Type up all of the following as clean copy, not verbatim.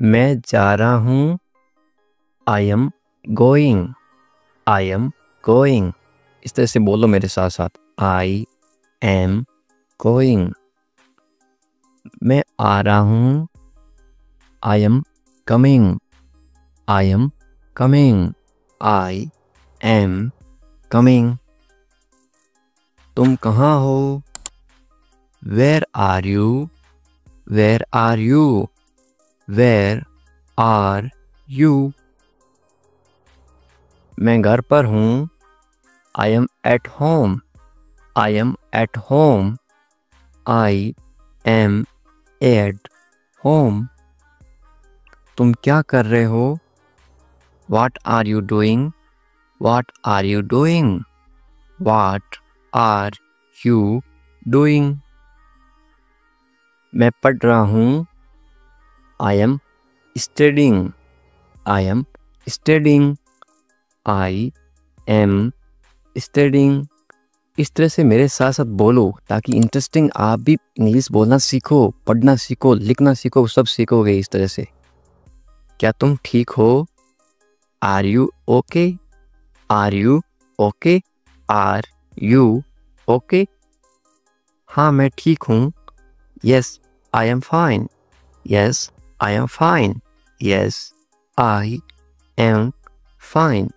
मैं जा रहा हूँ। I am going. I am going. इस तरह से बोलो मेरे साथ साथ। I am going. मैं आ रहा हूँ। I am coming. I am coming. I am coming. तुम कहाँ हो? Where are you? Where are you? Where are you? मैं घर पर हूँ। I am at home. I am at home. I am at home. तुम क्या कर रहे हो? What are you doing? What are you doing? What are you doing? मैं पढ़ रहा हूँ। I am studying. I am studying. I am studying. इस तरह से मेरे साथ साथ बोलो ताकि इंटरेस्टिंग आप भी इंग्लिश बोलना सीखो, पढ़ना सीखो, लिखना सीखो, सब सीखोगे इस तरह से। क्या तुम ठीक हो? Are you okay? Are you okay? Are you okay? हाँ मैं ठीक हूँ। Yes, I am fine. Yes, I am fine. Yes, I am fine.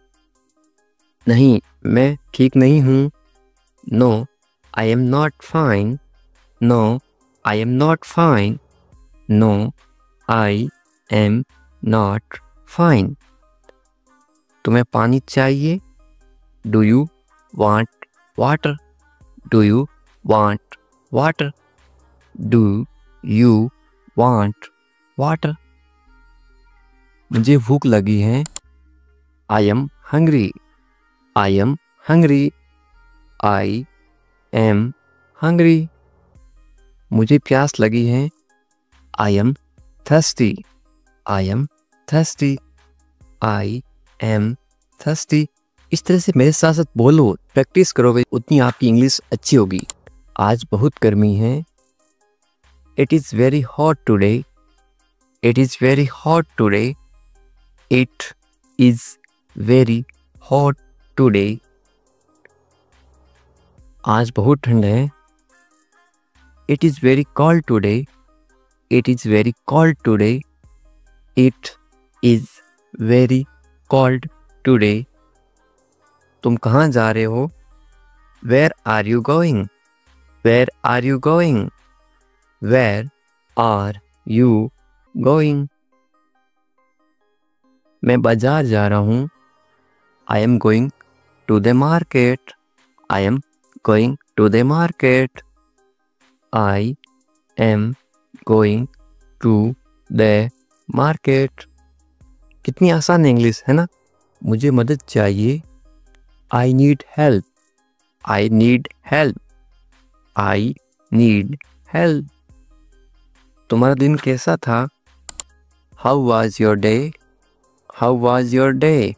नहीं, मैं ठीक नहीं हूँ। No, I am not fine. No, I am not fine. No, I am not fine. तुम्हें पानी चाहिए? Do you want water? Do you want water? Do you want water? मुझे भूख लगी है। I am hungry. I am hungry. I am hungry. मुझे प्यास लगी है। I am thirsty. I am thirsty. I am thirsty. इस तरह से मेरे साथ साथ बोलो, प्रैक्टिस करोगे उतनी आपकी इंग्लिश अच्छी होगी। आज बहुत गर्मी है। It is very hot today. It is very hot today. It is very hot today. आज बहुत ठंड है। It is very cold today. It is very cold today. It is very cold today. तुम कहाँ जा रहे हो? Where are you going? Where are you going? Where are you going? मैं बाजार जा रहा हूँ। I am going to the market. I am going to the market. I am going to the market. कितनी आसान इंग्लिश है ना? मुझे मदद चाहिए। I need help. I need help. I need help. तुम्हारा दिन कैसा था? How was your day? How was your day?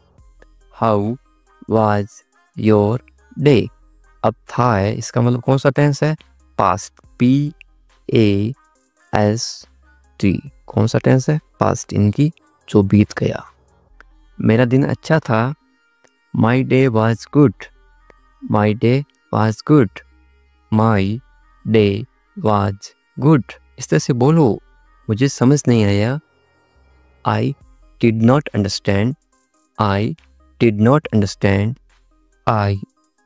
How was your day? अब था है, इसका मतलब कौन सा टेंस है? Past. P-A-S-T. कौन सा टेंस है? Past, इनकी जो बीत गया। मेरा दिन अच्छा था। My day was good. My day was good. My day was good. इस तरह से बोलो। मुझे समझ नहीं आया। I did not understand. I did not understand. I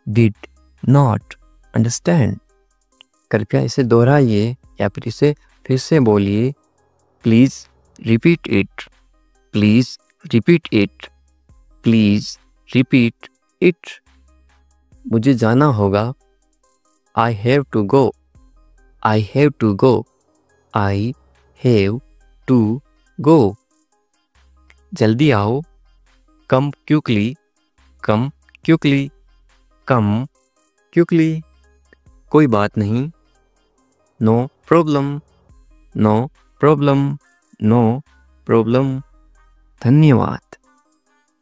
did not understand. कृपया इसे दोहराइए या फिर इसे फिर से बोलिए। Please repeat it. Please repeat it. Please repeat it. मुझे जाना होगा। I have to go. I have to go. I have to go. जल्दी आओ। Come quickly. Come quickly. Come quickly. कोई बात नहीं। No problem. No problem. No problem. धन्यवाद।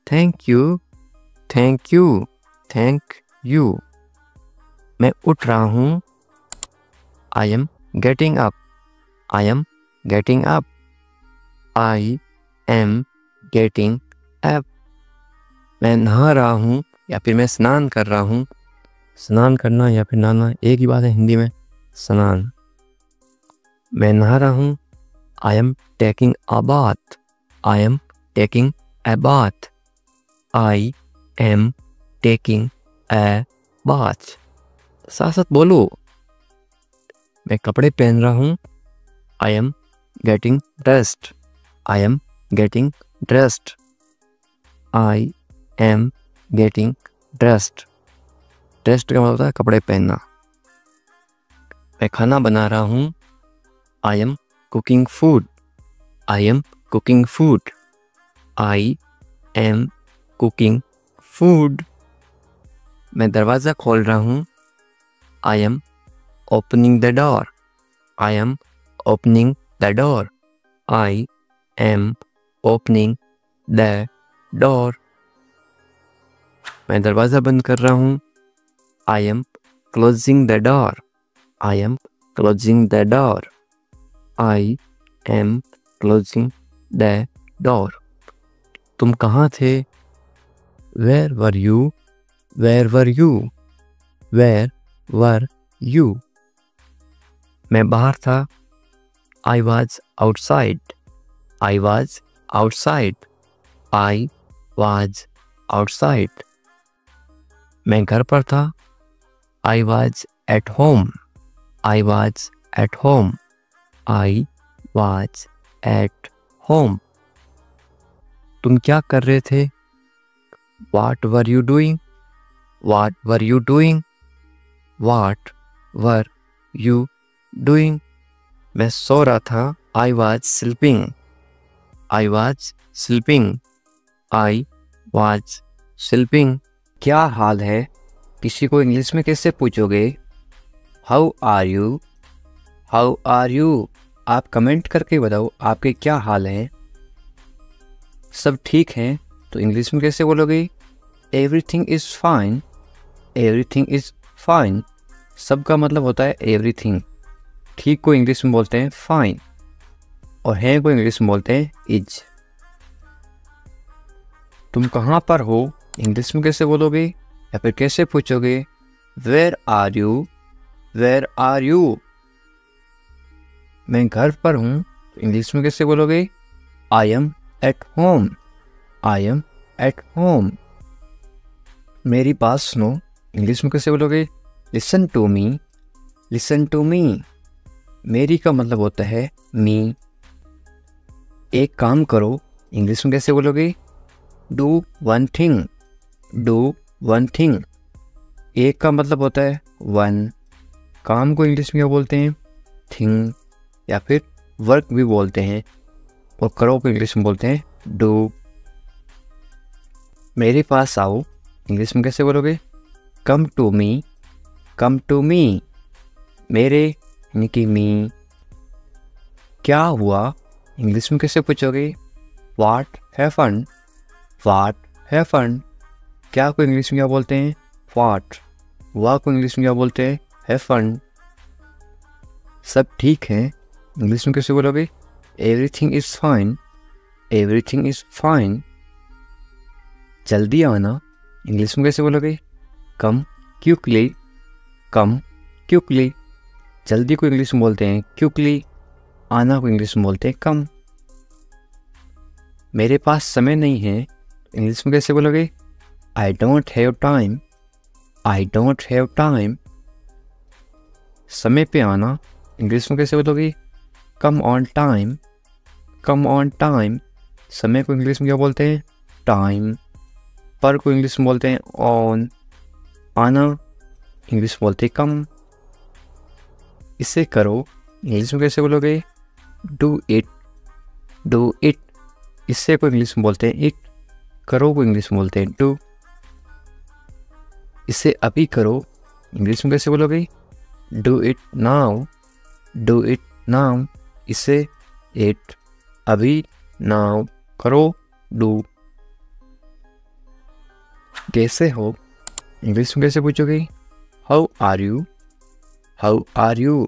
Thank you. Thank you. Thank you. मैं उठ रहा हूँ। I am getting up. I am getting up. I am getting up. मैं नहा रहा हूँ या फिर मैं स्नान कर रहा हूँ। स्नान करना या फिर नहाना एक ही बात है हिंदी में, स्नान। मैं नहा रहा हूँ, I am taking a bath. I am taking a bath. I am taking a bath. साथ साथ बोलो। मैं कपड़े पहन रहा हूँ, I am getting dressed. I am getting dressed. I am getting dressed. Dressed का मतलब होता है कपड़े पहनना। मैं खाना बना रहा हूँ, I am cooking food. I am cooking food. I am cooking food. मैं दरवाज़ा खोल रहा हूँ, I am opening the door. I am opening the door. I am opening the door. मैं दरवाज़ा बंद कर रहा हूँ, I am closing the door. I am closing the door. I am closing the door. तुम कहाँ थे? Where were you? Where were you? Where were you? मैं बाहर था, I was outside. I was outside. I was outside. मैं घर पर था, I was at home. I was at home. I was at home. तुम क्या कर रहे थे? What were you doing? What were you doing? What were you doing? मैं सो रहा था, I was sleeping. I was sleeping. I was sleeping. क्या हाल है? किसी को इंग्लिश में कैसे पूछोगे? How are you? How are you? आप कमेंट करके बताओ आपके क्या हाल हैं। सब ठीक हैं तो इंग्लिश में कैसे बोलोगे? Everything is fine. Everything is fine. सब का मतलब होता है everything. ठीक को इंग्लिश में बोलते हैं fine और है को इंग्लिश में बोलते हैं is. तुम कहाँ पर हो? इंग्लिश में कैसे बोलोगे या फिर कैसे पूछोगे? Where are you? Where are you? मैं घर पर हूँ तो इंग्लिश में कैसे बोलोगे? I am at home. I am at home. मेरी बात सुनो, इंग्लिश में कैसे बोलोगे? Listen to me. Listen to me. मेरी का मतलब होता है me. एक काम करो, इंग्लिश में कैसे बोलोगे? Do one thing. Do one thing. एक का मतलब होता है one. काम को इंग्लिश में क्या बोलते हैं? Thing या फिर वर्क भी बोलते हैं और करो को इंग्लिश में बोलते हैं do. मेरे पास आओ, इंग्लिश में कैसे बोलोगे? Come to me. Come to me. मेरे यानी कि me. क्या हुआ? इंग्लिश में कैसे पूछोगे? What happened? What happened? क्या को इंग्लिश में क्या बोलते हैं? What. हुआ को इंग्लिश में क्या बोलते हैं? Happened. सब ठीक है, इंग्लिश में कैसे बोलोगे? Everything is fine. Everything is fine. जल्दी आना, इंग्लिश में कैसे बोलोगे? Come quickly. Come quickly. जल्दी को इंग्लिश में बोलते हैं quickly. आना को इंग्लिश में बोलते हैं come. मेरे पास समय नहीं है, इंग्लिश में कैसे बोलोगे? I don't have time. I don't have time. समय पे आना, इंग्लिश में कैसे बोलोगे? Come on time. Come on time. समय को इंग्लिश में क्या बोलते हैं? Time. पर को इंग्लिश में बोलते हैं on. आना इंग्लिश में बोलते हैं come. इसे करो, इंग्लिश में कैसे बोलोगे? Do it. Do it. इससे को इंग्लिश में बोलते हैं it. करो को इंग्लिश में बोलते हैं do. इसे अभी करो, इंग्लिश में कैसे बोलोगे? Do it now. Do it now. इसे it. अभी now. करो do. कैसे हो? इंग्लिश में कैसे पूछोगे? How are you? How are you?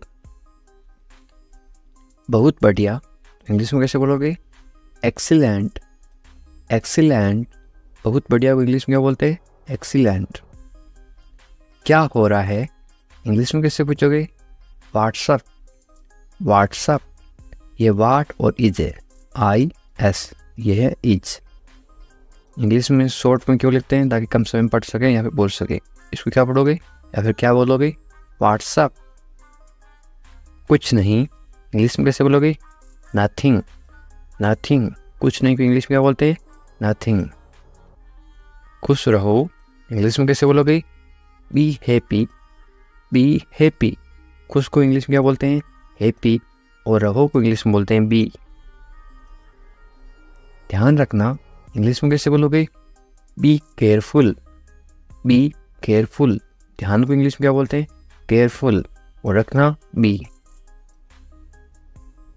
बहुत बढ़िया, इंग्लिश में कैसे बोलोगे? एक्सीलेंट, एक्सीलेंट, बहुत बढ़िया को इंग्लिश में क्या बोलते हैं? एक्सीलेंट। क्या हो रहा है इंग्लिश में कैसे पूछोगे? व्हाट्सअप, व्हाट्सअप, ये वाट और इज है, IS, ये है इज। इंग्लिश में शॉर्ट में क्यों लिखते हैं? ताकि कम समय में पढ़ सकें या फिर बोल सके। इसको क्या पढ़ोगे या फिर क्या बोलोगे? व्हाट्सअप। कुछ नहीं इंग्लिश में कैसे बोलोगे? नथिंग, नथिंग, कुछ नहीं को इंग्लिश में क्या बोलते हैं? नथिंग। खुश रहो इंग्लिश में कैसे बोलोगे? बी हैप्पी, बी हैप्पी, खुश को इंग्लिश में क्या बोलते हैं? हैप्पी, और रहो को इंग्लिश में बोलते हैं बी। ध्यान रखना इंग्लिश में कैसे बोलोगे? बी केयरफुल, बी केयरफुल, ध्यान को इंग्लिश में क्या बोलते हैं? केयरफुल, और रखना बी।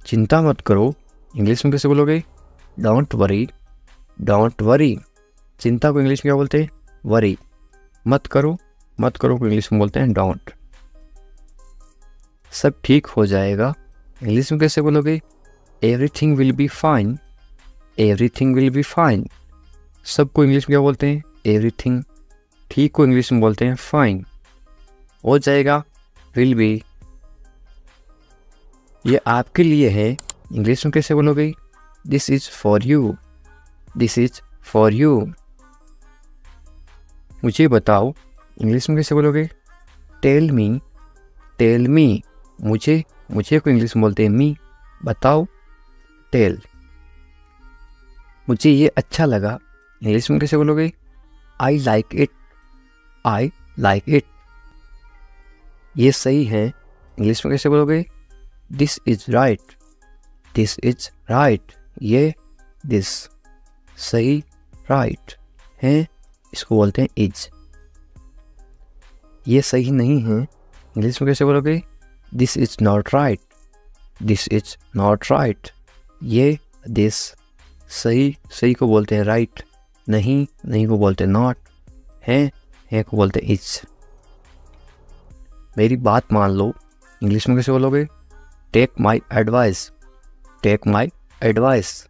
चिंता मत करो इंग्लिश में कैसे बोलोगे? डोंट वरी, डोंट वरी, चिंता को इंग्लिश में क्या बोलते हैं? वरी। मत करो, मत करो को इंग्लिश में बोलते हैं डोंट। सब ठीक हो जाएगा इंग्लिश में कैसे बोलोगे? Everything will be fine, everything will be fine, सबको इंग्लिश में क्या बोलते हैं? एवरीथिंग। ठीक को इंग्लिश में बोलते हैं फाइन। हो जाएगा विल बी। ये आपके लिए है इंग्लिश में कैसे बोलोगे? This is for you, this is for you. मुझे बताओ इंग्लिश में कैसे बोलोगे? टेल मी, टेल मी, मुझे, मुझे को इंग्लिश में बोलते हैं मी, बताओ टेल। मुझे ये अच्छा लगा इंग्लिश में कैसे बोलोगे? I like it, I like it. ये सही है इंग्लिश में कैसे बोलोगे? This is right, this is right, ये दिस, सही राइट है, इसको बोलते हैं इज। ये सही नहीं है इंग्लिश में कैसे बोलोगे? This is not right, this is not right, ये दिस, सही, सही को बोलते हैं राइट, नहीं, नहीं को बोलते हैं नॉट, है को बोलते हैं इज। मेरी बात मान लो इंग्लिश में कैसे बोलोगे? Take my advice, take my advice.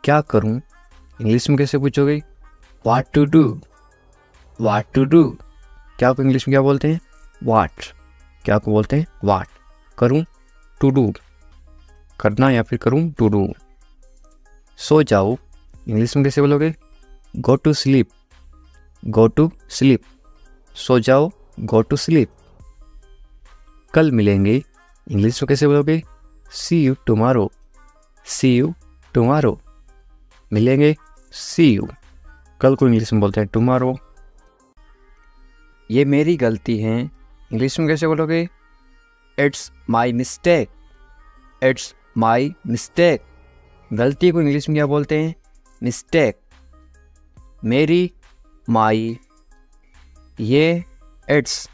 क्या करूं इंग्लिश में कैसे पूछोगे? What to do, what to do, क्या को इंग्लिश में क्या बोलते हैं? व्हाट, क्या को बोलते हैं? व्हाट। करूं, टू डू, करना या फिर करूं, टू डू। सो जाओ इंग्लिश में कैसे बोलोगे? Go to sleep, go to sleep, सो जाओ, गो टू स्लीप। कल मिलेंगे इंग्लिश में कैसे बोलोगे? See you tomorrow, see you tomorrow, मिलेंगे, सी यू। कल को इंग्लिश में बोलते हैं टुमारो। ये मेरी गलती है इंग्लिश में कैसे बोलोगे? It's my mistake, it's my mistake, गलती को इंग्लिश में क्या बोलते हैं? मिस्टेक। मेरी, माई, ये इट्स।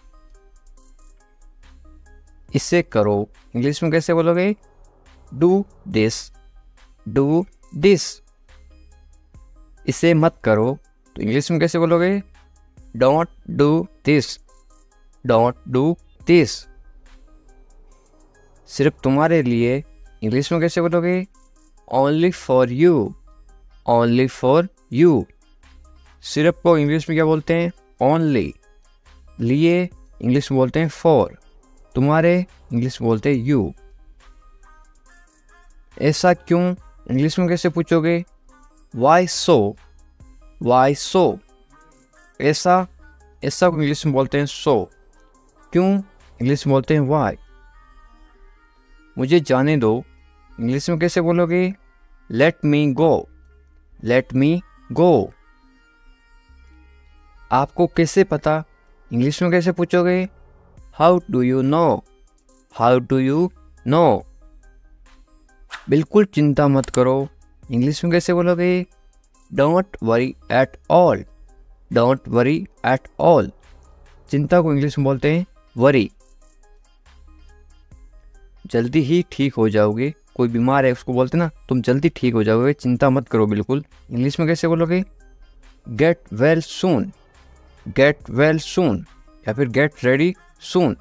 इसे करो इंग्लिश में कैसे बोलोगे? Do this, do this. इसे मत करो तो इंग्लिश में कैसे बोलोगे? Don't do this, don't do this. सिर्फ तुम्हारे लिए इंग्लिश में कैसे बोलोगे? Only for you, only for you. सिर्फ को इंग्लिश में क्या बोलते हैं? ओनली। लिए इंग्लिश में बोलते हैं फॉर। तुम्हारे इंग्लिश में बोलते हैं यू। ऐसा क्यों इंग्लिश में कैसे पूछोगे? वाई सो, वाई सो। ऐसा, ऐसा को इंग्लिश में बोलते हैं सो। क्यों इंग्लिश में बोलते हैं वाई। मुझे जाने दो इंग्लिश में कैसे बोलोगे? लेट मी गो, लेट मी गो। आपको कैसे पता इंग्लिश में कैसे पूछोगे? How do you no, how do you no. बिल्कुल चिंता मत करो इंग्लिश में कैसे बोलोगे? Don't worry at all, don't worry at all. चिंता को इंग्लिश में बोलते हैं वरी। जल्दी ही ठीक हो जाओगे, कोई बीमार है उसको बोलते ना तुम जल्दी ठीक हो जाओगे, चिंता मत करो बिल्कुल। इंग्लिश में कैसे बोलोगे? Get well soon, get well soon, या फिर गेट रेडी सून।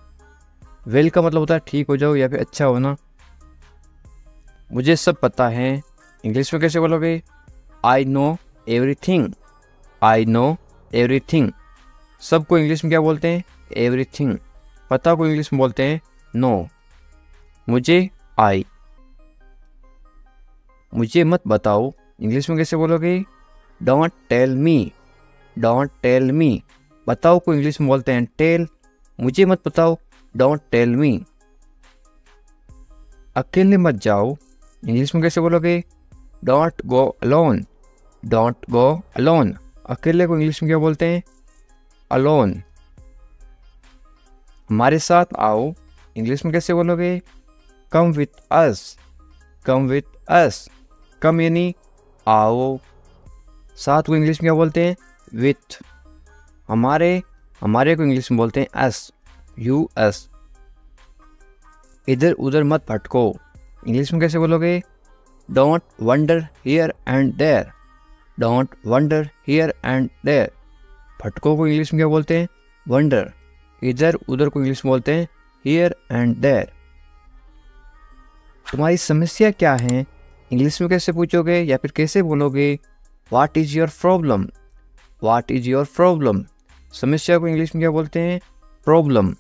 वेल का मतलब होता है ठीक हो जाओ या फिर अच्छा होना। मुझे सब पता है इंग्लिश में कैसे बोलोगे? I know everything, I know everything. सबको इंग्लिश में क्या बोलते हैं? एवरीथिंग। पता को इंग्लिश में बोलते हैं नो। मुझे आई, मुझे मत बताओ, इंग्लिश में कैसे बोलोगे? Don't tell me, don't tell me. बताओ को इंग्लिश में बोलते हैं टेल, मुझे मत बताओ, डोंट टेल मी। अकेले मत जाओ, इंग्लिश में कैसे बोलोगे? Don't go alone, don't go alone. अकेले को इंग्लिश में क्या बोलते हैं? अलोन। हमारे साथ आओ, इंग्लिश में कैसे बोलोगे? Come with us, come with us. कम यानी आओ, साथ को इंग्लिश में क्या बोलते हैं? विथ। हमारे को इंग्लिश में बोलते हैं अस, यू अस। इधर उधर मत भटको, इंग्लिश में कैसे बोलोगे? Don't wonder here and there, don't wonder here and there. भटको को इंग्लिश में क्या बोलते हैं? वंडर। इधर उधर को इंग्लिश में बोलते हैं हियर एंड देयर। तुम्हारी समस्या क्या है, इंग्लिश में कैसे पूछोगे या फिर कैसे बोलोगे? What is your problem, what is your problem. समस्या को इंग्लिश में क्या बोलते हैं? प्रॉब्लम।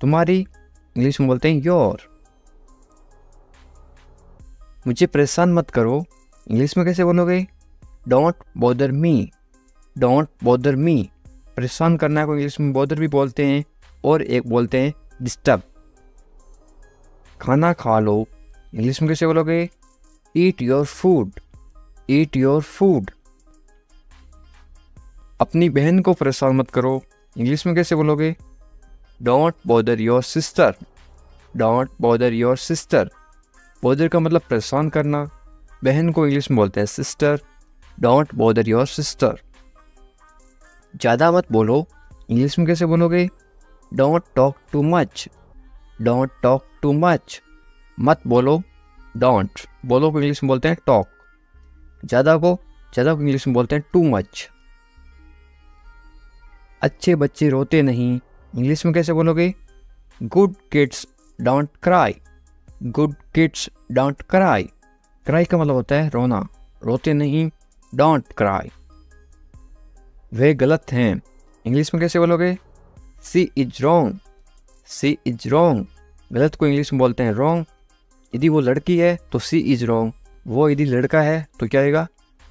तुम्हारी इंग्लिश में बोलते हैं योर। मुझे परेशान मत करो, इंग्लिश में कैसे बोलोगे? Don't bother me, don't bother me. परेशान करना को इंग्लिश में बॉदर भी बोलते हैं और एक बोलते हैं डिस्टर्ब। खाना खा लो, इंग्लिश में कैसे बोलोगे? Eat your food, eat your food. अपनी बहन को परेशान मत करो, इंग्लिश में कैसे बोलोगे? Don't bother your sister, don't bother your sister. Bother का मतलब परेशान करना, बहन को इंग्लिश में बोलते हैं sister, don't bother your sister. ज़्यादा मत बोलो, इंग्लिश में कैसे बोलोगे? Don't talk too much, don't talk too much. मत बोलो, डोंट। बोलो को इंग्लिश में बोलते हैं टॉक। ज़्यादा को इंग्लिश में बोलते हैं टू मच। अच्छे बच्चे रोते नहीं, इंग्लिश में कैसे बोलोगे? Good kids don't cry, good kids don't cry. Cry का मतलब होता है रोना, रोते नहीं, डोंट क्राई। वे गलत हैं, इंग्लिश में कैसे बोलोगे? She is wrong, she is wrong. गलत को इंग्लिश में बोलते हैं रॉन्ग। यदि वो लड़की है तो सी इज रॉन्ग, वो यदि लड़का है तो क्या आएगा?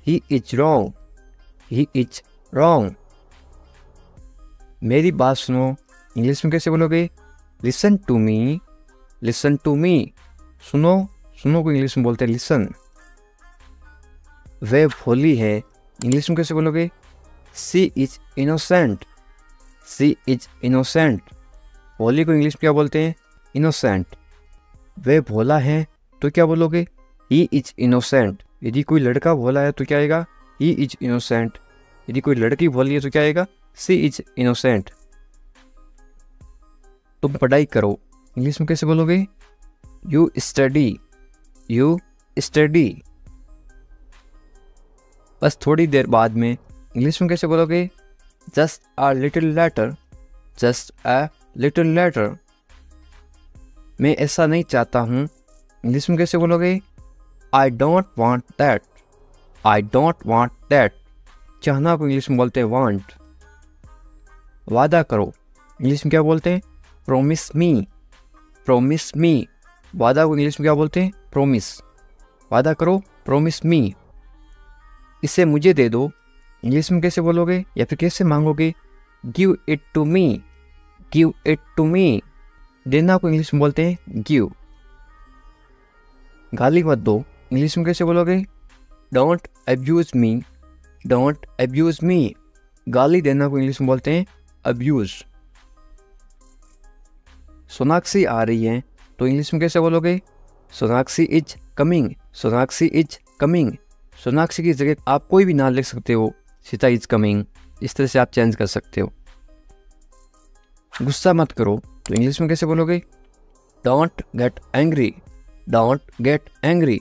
He is wrong, he is wrong. मेरी बात सुनो, इंग्लिश में कैसे बोलोगे? Listen to me, listen to me. सुनो, सुनो को इंग्लिश में बोलते हैं लिसन। वे भोली है, इंग्लिश में कैसे बोलोगे? She is innocent, she is innocent. भोली को इंग्लिश में क्या बोलते हैं? इनोसेंट। वे भोला है तो क्या बोलोगे? He is innocent. यदि कोई लड़का भोला है तो क्या आएगा? He is innocent. यदि कोई लड़की भोली है तो क्या आएगा? सी इज इनोसेंट। तुम पढ़ाई करो, इंग्लिश में कैसे बोलोगे? You study, you study. बस थोड़ी देर बाद में, इंग्लिश में कैसे बोलोगे? Just a little letter, just a little letter. मैं ऐसा नहीं चाहता हूँ, इंग्लिश में कैसे बोलोगे? I don't want that, I don't want that. चाहना को इंग्लिश में बोलते हैं वांट। वादा करो, इंग्लिश में क्या बोलते हैं? प्रोमिस मी, प्रोमिस मी। वादा को इंग्लिश में क्या बोलते हैं? प्रोमिस। वादा करो, प्रोमिस मी। इसे मुझे दे दो, इंग्लिश में कैसे बोलोगे या फिर कैसे मांगोगे? Give it to me, give it to me. देना को इंग्लिश में बोलते हैं गिव। गाली मत दो, इंग्लिश में कैसे बोलोगे? Don't abuse me, don't abuse me. गाली देना को इंग्लिश में बोलते हैं अब्यूज। सोनाक्षी आ रही है तो इंग्लिश में कैसे बोलोगे? Sonakshi is coming, Sonakshi is coming. Sonakshi की जगह आप कोई भी नाम लिख सकते हो, सीता इज कमिंग, इस तरह से आप चेंज कर सकते हो। गुस्सा मत करो तो इंग्लिश में कैसे बोलोगे? Don't get angry, don't get angry.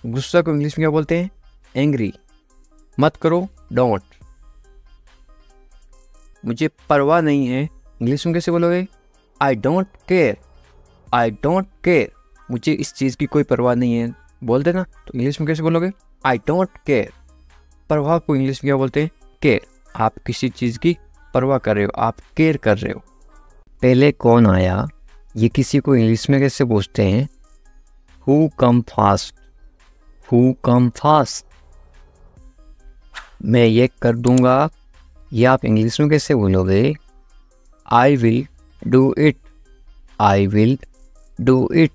गुस्सा को इंग्लिश में क्या बोलते हैं? एंग्री। मत करो, डोंट। मुझे परवाह नहीं है, इंग्लिश में कैसे बोलोगे? I don't care, I don't care. मुझे इस चीज़ की कोई परवाह नहीं है, बोलते ना, तो इंग्लिश में कैसे बोलोगे? I don't care. परवाह को इंग्लिश में क्या बोलते हैं? केयर। आप किसी चीज़ की परवाह कर रहे हो, आप केयर कर रहे हो। पहले कौन आया, ये किसी को इंग्लिश में कैसे पूछते हैं? Who come fast, who come fast. मैं ये कर दूंगा, ये आप इंग्लिश में कैसे बोलोगे? I will do it, I will do it.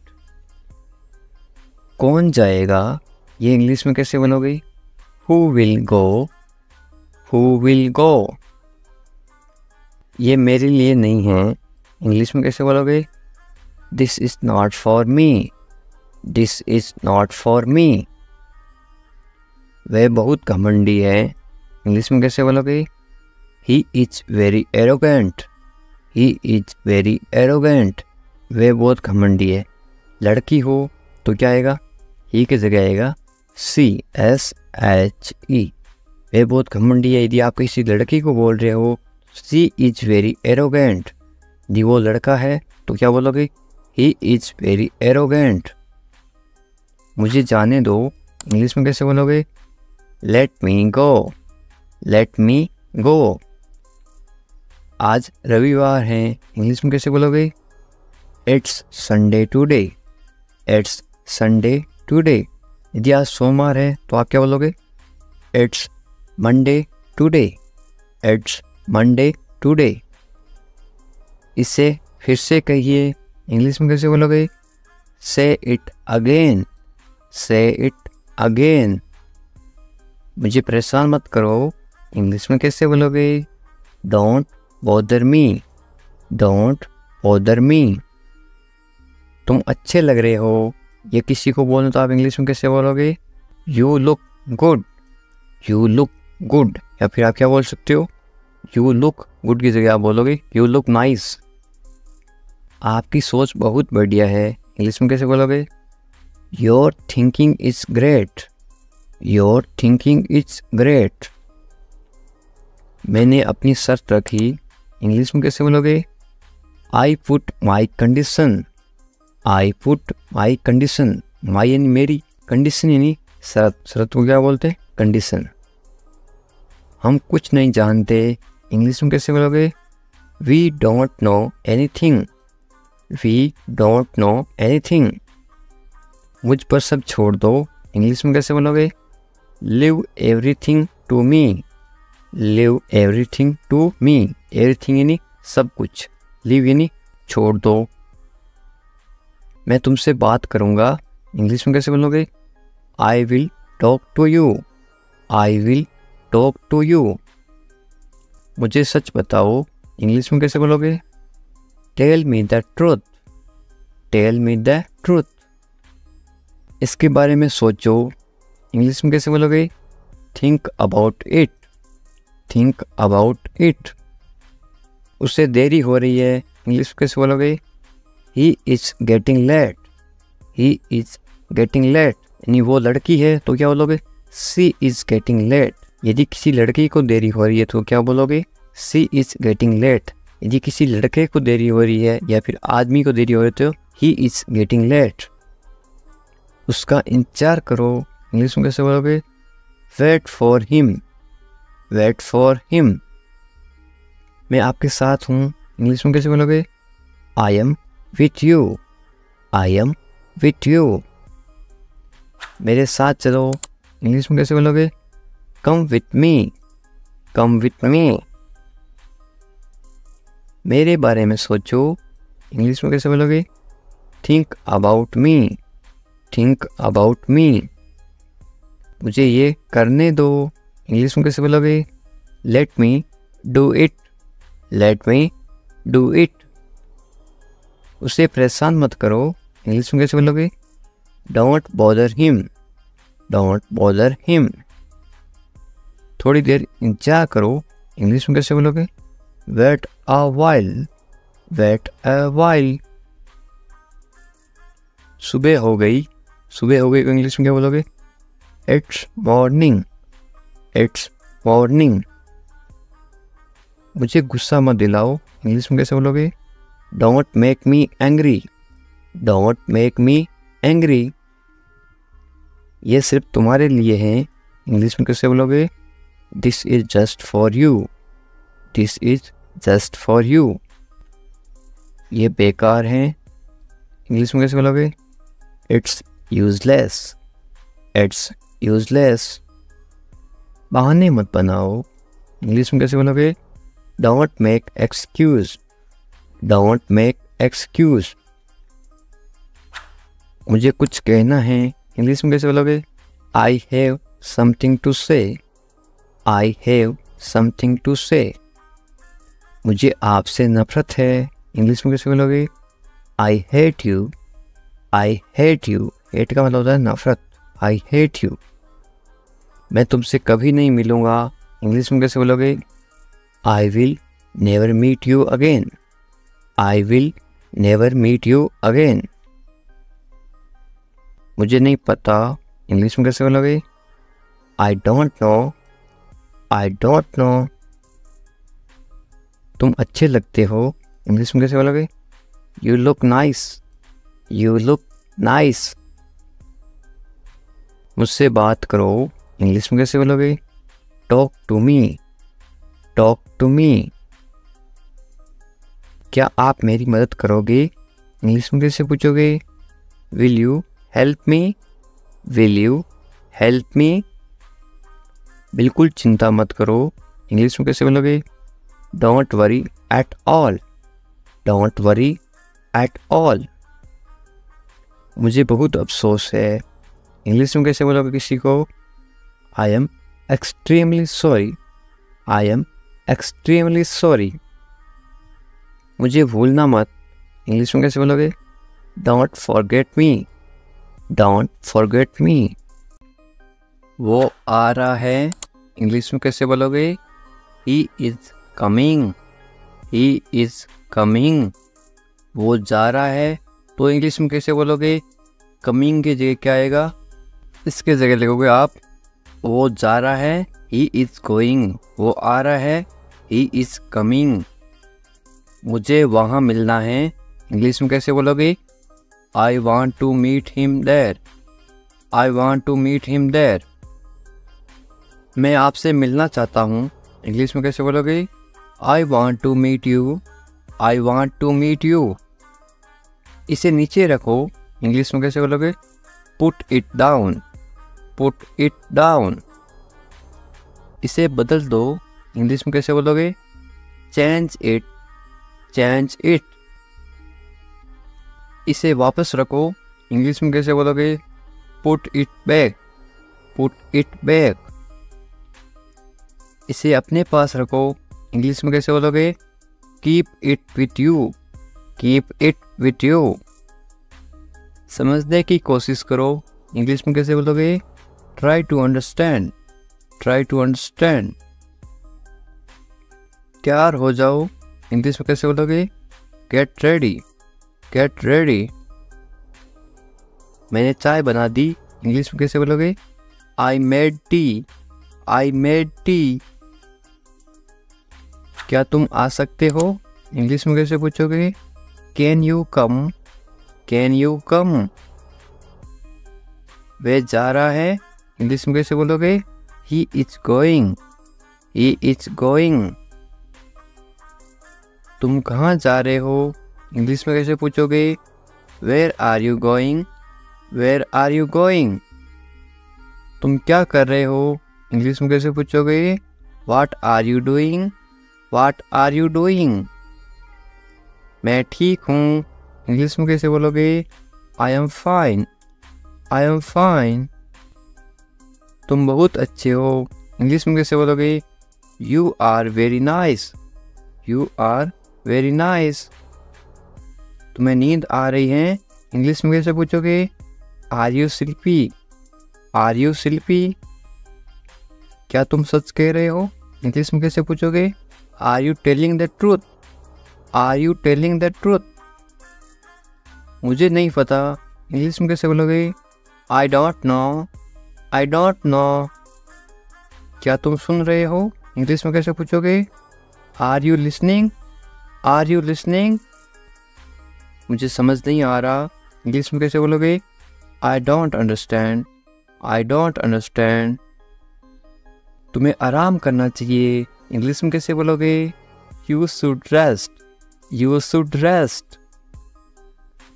कौन जाएगा, ये इंग्लिश में कैसे बोलोगे? Who will go, who will go. ये मेरे लिए नहीं है, इंग्लिश में कैसे बोलोगे? This is not for me, this is not for me. वह बहुत घमंडी है, इंग्लिश में कैसे बोलोगे? He is very arrogant, he is very arrogant. वह बहुत घमंडी है। लड़की हो तो क्या आएगा? ही की जगह आएगा CSHE। वह बहुत घमंडी है। यदि आप किसी लड़की को बोल रहे हो शी इज वेरी एरोगेंट, यदि वो लड़का है तो क्या बोलोगे? He is very arrogant. मुझे जाने दो, इंग्लिश में कैसे बोलोगे? लेट मी गो, लेट मी गो। आज रविवार है, इंग्लिश में कैसे बोलोगे? It's Sunday today, it's Sunday today. यदि आज सोमवार है तो आप क्या बोलोगे? It's Monday today, it's Monday today. इसे फिर से कहिए, इंग्लिश में कैसे बोलोगे? से इट अगेन, से इट अगेन। मुझे परेशान मत करो, इंग्लिश में कैसे बोलोगे? Don't bother me, don't bother me. तुम अच्छे लग रहे हो, ये किसी को बोलो तो आप इंग्लिश में कैसे बोलोगे? You look good, you look good. या फिर आप क्या बोल सकते हो? यू लुक गुड की जगह आप बोलोगे यू लुक नाइस। आपकी सोच बहुत बढ़िया है, इंग्लिश में कैसे बोलोगे? Your thinking is great, your thinking is great. मैंने अपनी शर्त रखी, इंग्लिश में कैसे बोलोगे? I put my condition, I put my condition. My यानी मेरी, कंडीशन यानी शर्त। शर्त को क्या बोलते हैं? कंडीशन। हम कुछ नहीं जानते, इंग्लिश में कैसे बोलोगे? We don't know anything, we don't know anything. मुझ पर सब छोड़ दो, इंग्लिश में कैसे बोलोगे? Leave everything to me, leave everything to me. Everything यानी सब कुछ, लिव यानी छोड़ दो। मैं तुमसे बात करूँगा, इंग्लिश में कैसे बोलोगे? I will talk to you, I will talk to you. मुझे सच बताओ, इंग्लिश में कैसे बोलोगे? Tell me the truth, tell me the truth. इसके बारे में सोचो, इंग्लिश में कैसे बोलोगे? Think about it, think about it. उसे देरी हो रही है, इंग्लिश में कैसे बोलोगे? He is getting late, he is getting late. यानी वो लड़की है तो क्या बोलोगे? She is getting late. यदि किसी लड़की को देरी हो रही है तो क्या बोलोगे? She is getting late. यदि किसी लड़के को देरी हो रही है या फिर आदमी को देरी हो रही है तो ही इज गेटिंग लेट। उसका इंतजार करो, इंग्लिश में कैसे बोलोगे? Wait for him, wait for him. मैं आपके साथ हूँ, इंग्लिश में कैसे बोलोगे? I am with you, I am with you. मेरे साथ चलो, इंग्लिश में कैसे बोलोगे? Come with me, come with me. मेरे बारे में सोचो, इंग्लिश में कैसे बोलोगे? Think about me, think about me. मुझे ये करने दो, इंग्लिश में कैसे बोलोगे? Let me do it, let me do it. उसे परेशान मत करो, इंग्लिश में कैसे बोलोगे? Don't bother him, don't bother him. थोड़ी देर इंतजार करो, इंग्लिश में कैसे बोलोगे? Wait a while, wait a while. सुबह हो गई, सुबह हो गई को इंग्लिश में क्या बोलोगे? It's morning, it's morning. मुझे गुस्सा मत दिलाओ, इंग्लिश में कैसे बोलोगे? Don't make me angry, don't make me angry. ये सिर्फ तुम्हारे लिए है, इंग्लिश में कैसे बोलोगे? This is just for you, this is just for you. ये बेकार है, इंग्लिश में कैसे बोलोगे? It's useless, it's useless. बहाने मत बनाओ, इंग्लिश में कैसे बोलोगे? Don't make excuse, don't make excuse. मुझे कुछ कहना है, इंग्लिश में कैसे बोलोगे? आई हैव समथिंग टू से, आई हैव समथिंग टू से। मुझे आपसे नफरत है, इंग्लिश में कैसे बोलोगे? I hate you, I hate you. Hate का मतलब होता है नफरत, आई हेट यू। मैं तुमसे कभी नहीं मिलूँगा, इंग्लिश में कैसे बोलोगे? I will never meet you again, I will never meet you again. मुझे नहीं पता, इंग्लिश में कैसे बोलोगे? I don't know, I don't know. तुम अच्छे लगते हो, इंग्लिश में कैसे बोलोगे? You look nice, you look nice. मुझसे बात करो, इंग्लिश में कैसे बोलोगे? Talk to me, talk to me. क्या आप मेरी मदद करोगे, इंग्लिश में कैसे पूछोगे? Will you help me, will you help मी। बिल्कुल चिंता मत करो, इंग्लिश में कैसे बोलोगे? Don't worry at all, don't worry at all. मुझे बहुत अफसोस है, इंग्लिश में कैसे बोलोगे किसी को? I am extremely sorry, I am extremely sorry. मुझे भूलना मत, इंग्लिश में कैसे बोलोगे? Don't forget me, don't forget me. वो आ रहा है, इंग्लिश में कैसे बोलोगे? He is coming, he is coming. वो जा रहा है, तो इंग्लिश में कैसे बोलोगे? कमिंग की जगह क्या आएगा? इसके जगह लिखोगे आप वो जा रहा है, ही इज गोइंग। वो आ रहा है, ही इज कमिंग। मुझे वहाँ मिलना है, इंग्लिश में कैसे बोलोगे? I want to meet him there, I want to meet him there. मैं आपसे मिलना चाहता हूँ, इंग्लिश में कैसे बोलोगे? I want to meet you, I want to meet you. इसे नीचे रखो, इंग्लिश में कैसे बोलोगे? Put it down, put it down. इसे बदल दो, इंग्लिश में कैसे बोलोगे? Change it, change it. इसे वापस रखो, इंग्लिश में कैसे बोलोगे? Put it back, put it back. इसे अपने पास रखो, इंग्लिश में कैसे बोलोगे? Keep it with you, keep it with you. समझने की कोशिश करो, इंग्लिश में कैसे बोलोगे? Try to understand, try to understand. तैयार हो जाओ, इंग्लिश में कैसे बोलोगे? Get ready, get ready. मैंने चाय बना दी, इंग्लिश में कैसे बोलोगे? I made tea, I made tea. क्या तुम आ सकते हो, इंग्लिश में कैसे पूछोगे? Can you come, can you come. वह जा रहा है, इंग्लिश में कैसे बोलोगे? He is going, he is going. तुम कहाँ जा रहे हो, इंग्लिश में कैसे पूछोगे? Where are you going, where are you going. तुम क्या कर रहे हो, इंग्लिश में कैसे पूछोगे? What are you doing, what are you doing. मैं ठीक हूँ, इंग्लिश में कैसे बोलोगे? I am fine, I am fine. तुम बहुत अच्छे हो, इंग्लिश में कैसे बोलोगे? You are very nice, you are very nice. तुम्हें नींद आ रही है, इंग्लिश में कैसे पूछोगे? Are you sleepy, are you sleepy. क्या तुम सच कह रहे हो, इंग्लिश में कैसे पूछोगे? Are you telling the truth, are you telling the truth. मुझे नहीं पता, इंग्लिश में कैसे बोलोगे? I don't know, I don't know. क्या तुम सुन रहे हो, इंग्लिश में कैसे पूछोगे? Are you listening, are you listening. मुझे समझ नहीं आ रहा, इंग्लिश में कैसे बोलोगे? I don't understand, I don't understand. तुम्हें आराम करना चाहिए, इंग्लिश में कैसे बोलोगे? You should rest, you should rest.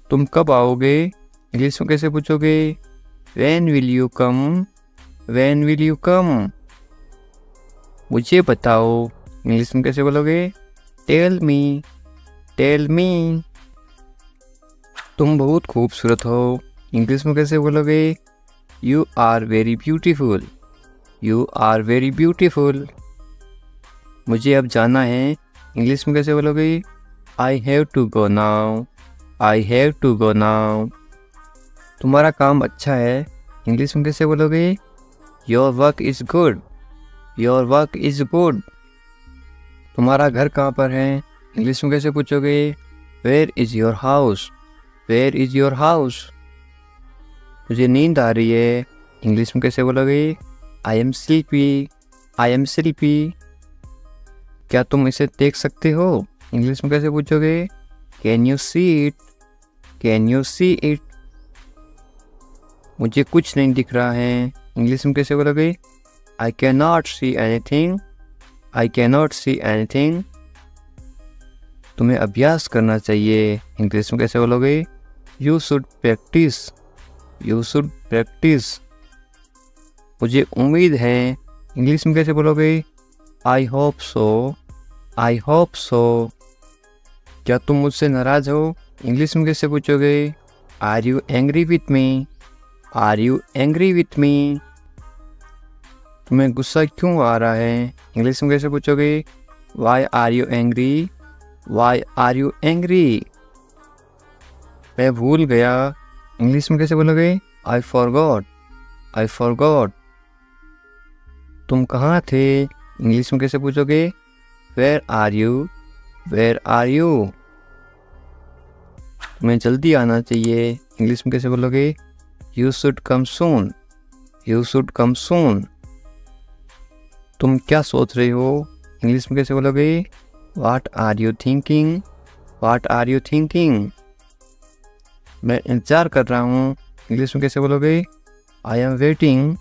तुम कब आओगे? इंग्लिश में कैसे पूछोगे? When will you come, when will you come. मुझे बताओ, इंग्लिश में कैसे बोलोगे? Tell me, tell me. तुम बहुत खूबसूरत हो, इंग्लिश में कैसे बोलोगे? You are very beautiful, you are very beautiful. मुझे अब जाना है, इंग्लिश में कैसे बोलोगे? I have to go now, I have to go now. तुम्हारा काम अच्छा है, इंग्लिश में कैसे बोलोगे? Your work is good, your work is good. तुम्हारा घर कहाँ पर है, इंग्लिश में कैसे पूछोगे? Where is your house, where is your house. मुझे नींद आ रही है, इंग्लिश में कैसे बोलोगे? I am sleepy, I am sleepy. क्या तुम इसे देख सकते हो, इंग्लिश में कैसे पूछोगे? Can you see it, can you see it. मुझे कुछ नहीं दिख रहा है, इंग्लिश में कैसे बोलोगे? I can not see anything, I can not see anything. तुम्हें अभ्यास करना चाहिए, इंग्लिश में कैसे बोलोगे? You should practise, you should practise. मुझे उम्मीद है, इंग्लिश में कैसे बोलोगे? I hope so, I hope so. क्या तुम मुझसे नाराज हो, इंग्लिश में कैसे पूछोगे? Are you angry with me, are you angry with me. तुम्हें गुस्सा क्यों आ रहा है, इंग्लिश में कैसे पूछोगे? Why are you angry, why are you angry. मैं भूल गया, इंग्लिश में कैसे बोलोगे? I forgot, I forgot. तुम कहाँ थे, इंग्लिश में कैसे पूछोगे? Where are you, where are you. तुम्हें जल्दी आना चाहिए, इंग्लिश में कैसे बोलोगे? You should come soon, you should come soon. तुम क्या सोच रहे हो, इंग्लिश में कैसे बोलोगे? What are you thinking, what are you thinking. मैं इंतज़ार कर रहा हूँ, इंग्लिश में कैसे बोलोगे? I am waiting,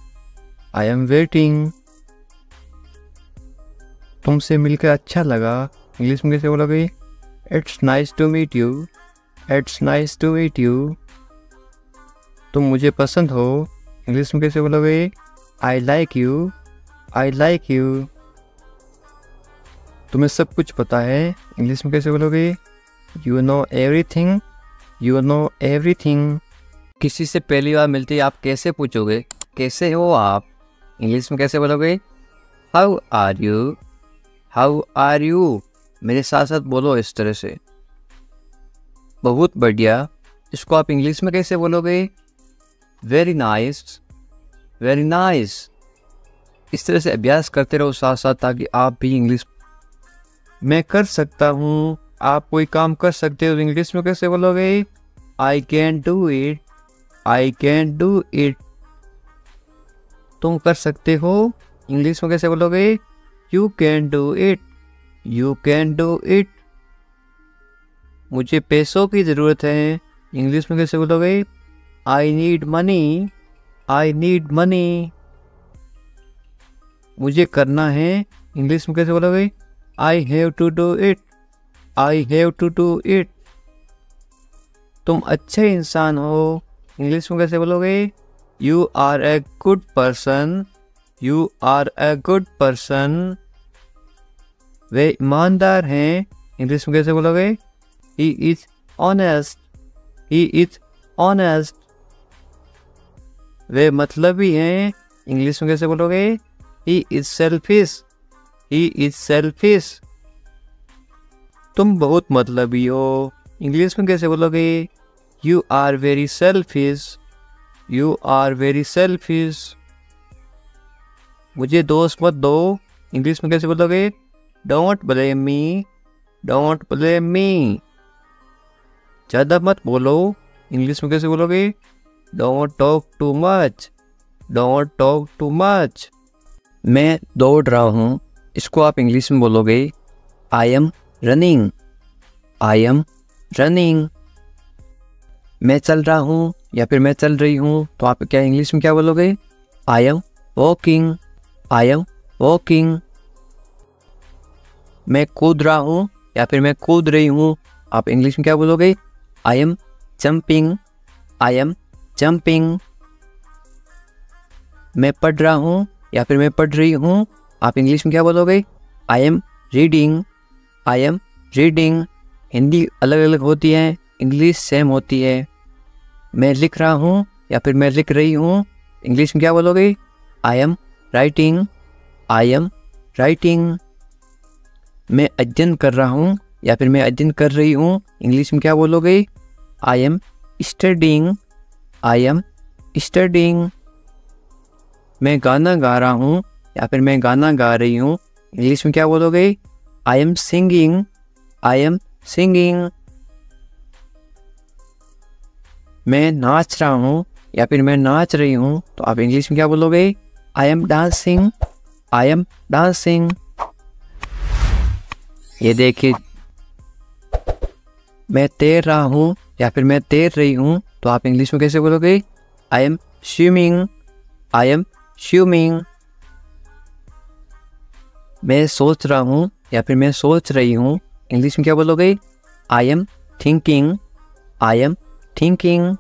I am waiting. तुमसे मिलकर अच्छा लगा, इंग्लिश में कैसे बोलोगे? It's nice to meet you, it's nice to meet you. तुम मुझे पसंद हो, इंग्लिश में कैसे बोलोगे? I like you, I like you. तुम्हें सब कुछ पता है, इंग्लिश में कैसे बोलोगे? You know everything, you know everything. किसी से पहली बार मिलते ही आप कैसे पूछोगे? कैसे हो आप, इंग्लिश में कैसे बोलोगे? How are you, how are you. मेरे साथ साथ बोलो इस तरह से। बहुत बढ़िया। इसको आप इंग्लिश में कैसे बोलोगे? Very nice, very nice. इस तरह से अभ्यास करते रहो साथ साथ, ताकि आप भी इंग्लिश। मैं कर सकता हूँ, आप कोई काम कर सकते हो, इंग्लिश में कैसे बोलोगे? I can do it, I can do it. तुम कर सकते हो, इंग्लिश में कैसे बोलोगे? You can do it, you can do it. मुझे पैसों की ज़रूरत है, इंग्लिश में कैसे बोलोगे? I need money, I need money. मुझे करना है, इंग्लिश में कैसे बोलोगे? I have to do it, I have to do it. तुम अच्छे इंसान हो, इंग्लिश में कैसे बोलोगे? You are a good person, you are a good person. वे ईमानदार हैं, इंग्लिश में कैसे बोलोगे? He is honest, he is honest. वे मतलबी हैं, इंग्लिश में कैसे बोलोगे? He is selfish, he is selfish. तुम बहुत मतलबी हो, इंग्लिश में कैसे बोलोगे? You are very selfish, you are very selfish. मुझे दोस्त मत दो, इंग्लिश में कैसे बोलोगे? Don't blame me, don't blame me. ज़्यादा मत बोलो, इंग्लिश में कैसे बोलोगे? Don't talk too much, don't talk too much. मैं दौड़ रहा हूँ, इसको आप इंग्लिश में बोलोगे? I am running, I am running. मैं चल रहा हूँ या फिर मैं चल रही हूँ, तो आप क्या इंग्लिश में क्या बोलोगे? I am walking, I am walking. मैं कूद रहा हूँ या फिर मैं कूद रही हूँ, आप इंग्लिश में क्या बोलोगे? I M jumping, I am jumping. मैं पढ़ रहा हूँ या फिर मैं पढ़ रही हूँ, आप इंग्लिश में क्या बोलोगे? I am reading, I am reading. Hindi अलग अलग होती है, इंग्लिश सेम होती है। मैं लिख रहा हूँ या फिर मैं लिख रही हूँ, इंग्लिश में क्या बोलोगे? I am writing, I am writing. मैं अध्ययन कर रहा हूँ या फिर मैं अध्ययन कर रही हूँ, इंग्लिश में क्या बोलोगे? I M studying, I am studying. मैं गाना गा रहा हूँ या फिर मैं गाना गा रही हूँ, इंग्लिश में क्या बोलोगे? I am singing, I am singing. मैं नाच रहा हूँ या फिर मैं नाच रही हूँ, तो आप इंग्लिश में क्या बोलोगे? I M dancing, I am dancing. ये देखिए, मैं तैर रहा हूँ या फिर मैं तैर रही हूँ, तो आप इंग्लिश में कैसे बोलोगे? I M swimming, I am swimming. मैं सोच रहा हूँ या फिर मैं सोच रही हूँ, इंग्लिश में क्या बोलोगे? I am thinking, I am thinking.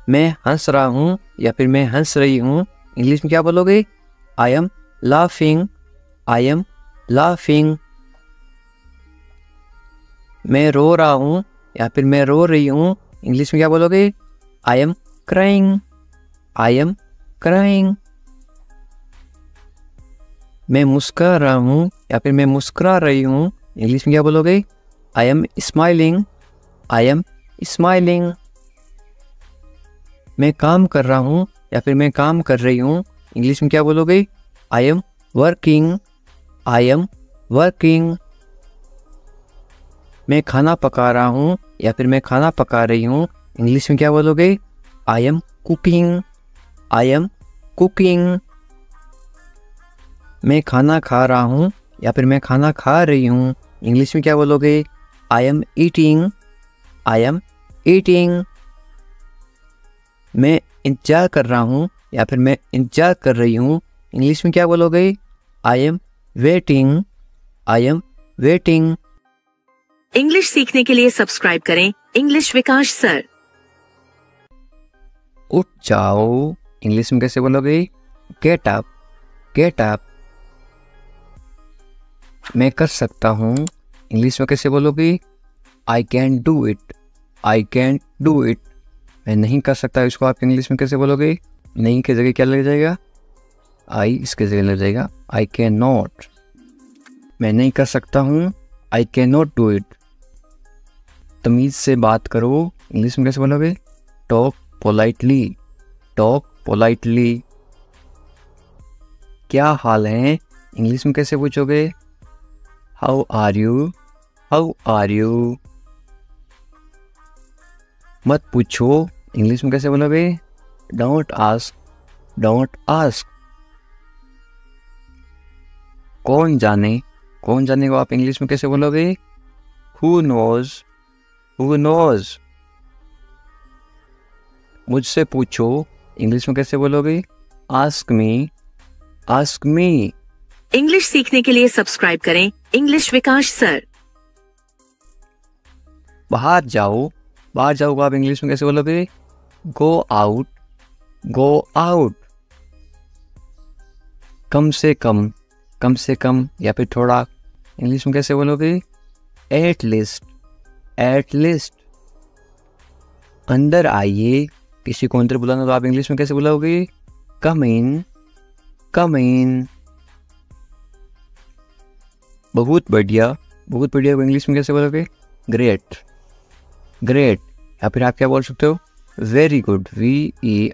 मैं हंस रहा हूँ या फिर मैं हंस रही हूँ, इंग्लिश में क्या बोलोगे? I am laughing, I am laughing. मैं रो रहा हूँ या फिर मैं रो रही हूँ, इंग्लिश में क्या बोलोगे? I am crying, I am crying. मैं मुस्कुरा रहा हूँ या फिर मैं मुस्कुरा रही हूँ, इंग्लिश में क्या बोलोगे? I am smiling, I am smiling. मैं काम कर रहा हूँ या फिर मैं काम कर रही हूँ, इंग्लिश में क्या बोलोगे? I am working, I am working. मैं खाना पका रहा हूँ या फिर मैं खाना पका रही हूँ, इंग्लिश में क्या बोलोगे? I am cooking, I am cooking. मैं खाना खा रहा हूँ या फिर मैं खाना खा रही हूँ, इंग्लिश में क्या बोलोगे? I am eating, I am eating. मैं इंतजार कर रहा हूँ या फिर मैं इंतजार कर रही हूँ, इंग्लिश में क्या बोलोगे? I am waiting, I am waiting. English सीखने के लिए सब्सक्राइब करें इंग्लिश विकास सर। उठ जाओ, इंग्लिश में कैसे बोलोगे? Get up, get up. मैं कर सकता हूँ, इंग्लिश में कैसे बोलोगे? I can do it, I can do it. मैं नहीं कर सकता, इसको आप इंग्लिश में कैसे बोलोगे? नहीं की जगह क्या लग जाएगा? आई इसके जगह लग जाएगा आई कैन नॉट। मैं नहीं कर सकता हूँ, I can not do it. तमीज़ से बात करो, इंग्लिश में कैसे बोलोगे? Talk politely, talk politely. क्या हाल है, इंग्लिश में कैसे पूछोगे? How are you, how are you. मत पूछो, इंग्लिश में कैसे बोलोगे? Don't ask, don't ask. कौन जाने, कौन जाने को आप इंग्लिश में कैसे बोलोगे? Who knows, who knows. मुझसे पूछो, इंग्लिश में कैसे बोलोगे? Ask me, ask me. English सीखने के लिए सब्सक्राइब करें इंग्लिश विकास सर। बाहर जाओ, बाहर जाओ को आप इंग्लिश में कैसे बोलोगे? Go out, go out. कम से कम, कम से कम या फिर थोड़ा, इंग्लिश में कैसे बोलोगे? At least, at least. अंदर आइए, किसी को अंदर बुलाना तो आप इंग्लिश में कैसे बुलाओगे? कम इन, कम इन। बहुत बढ़िया, बहुत बढ़िया को इंग्लिश में कैसे बोलोगे? Great, great. या फिर आप क्या बोल सकते हो? Very good, VERY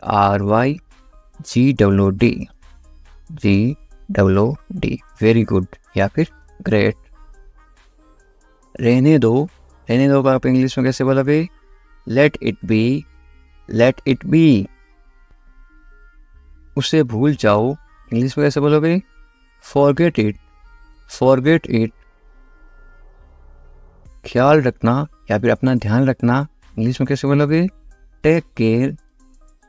GOOD, GOOD, very good या फिर ग्रेट। रहने दो, रहने दो को आप इंग्लिश में कैसे बोलोगे? Let it be, let it be. उसे भूल जाओ, इंग्लिश में कैसे बोलोगे? Forget it, forget it. ख्याल रखना या फिर अपना ध्यान रखना, इंग्लिश में कैसे बोलोगे? Take care,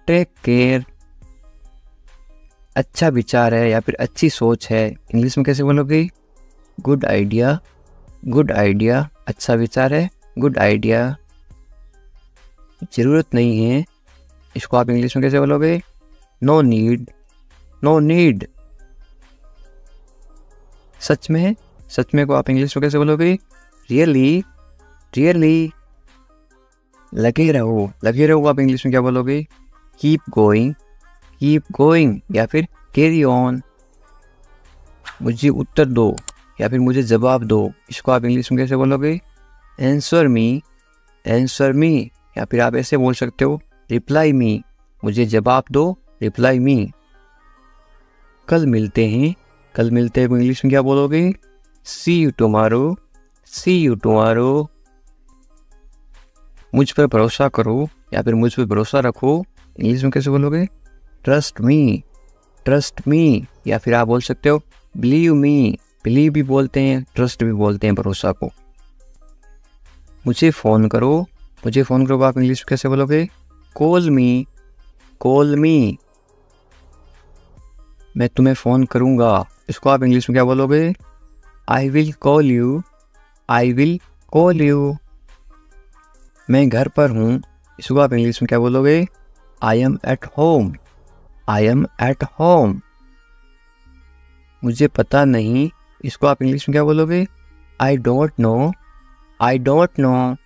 take care. अच्छा विचार है या फिर अच्छी सोच है, इंग्लिश में कैसे बोलोगे? Good idea, good idea. अच्छा विचार है, गुड आइडिया। ज़रूरत नहीं है, इसको आप इंग्लिश में कैसे बोलोगे? No need, no need. सच में, सच में को आप इंग्लिश में कैसे बोलोगे? Really, really. लगे रहो, लगे रहो आप इंग्लिश में क्या बोलोगे? कीप गोइंग, कीप गोइंग या फिर कैरी ऑन। मुझे उत्तर दो या फिर मुझे जवाब दो, इसको आप इंग्लिश में कैसे बोलोगे? Answer me, answer me. या फिर आप ऐसे बोल सकते हो रिप्लाई मी, मुझे जवाब दो, रिप्लाई मी। कल मिलते हैं, कल मिलते हैं को इंग्लिश में क्या बोलोगे? See you tomorrow, see you tomorrow. मुझ पर भरोसा करो या फिर मुझ पर भरोसा रखो, इंग्लिश में कैसे बोलोगे? Trust me, trust me. या फिर आप बोल सकते हो बिलीव मी, बिलीव भी बोलते हैं, ट्रस्ट भी बोलते हैं भरोसा को। मुझे फ़ोन करो, मुझे फ़ोन करो आप इंग्लिश में कैसे बोलोगे? कॉल मी, कॉल मी। मैं तुम्हें फ़ोन करूँगा, इसको आप इंग्लिश में क्या बोलोगे? I will call you, I will call you. मैं घर पर हूँ, इसको आप इंग्लिश में क्या बोलोगे? I am at home, I am at home. मुझे पता नहीं, इसको आप इंग्लिश में क्या बोलोगे? I don't know, I don't know.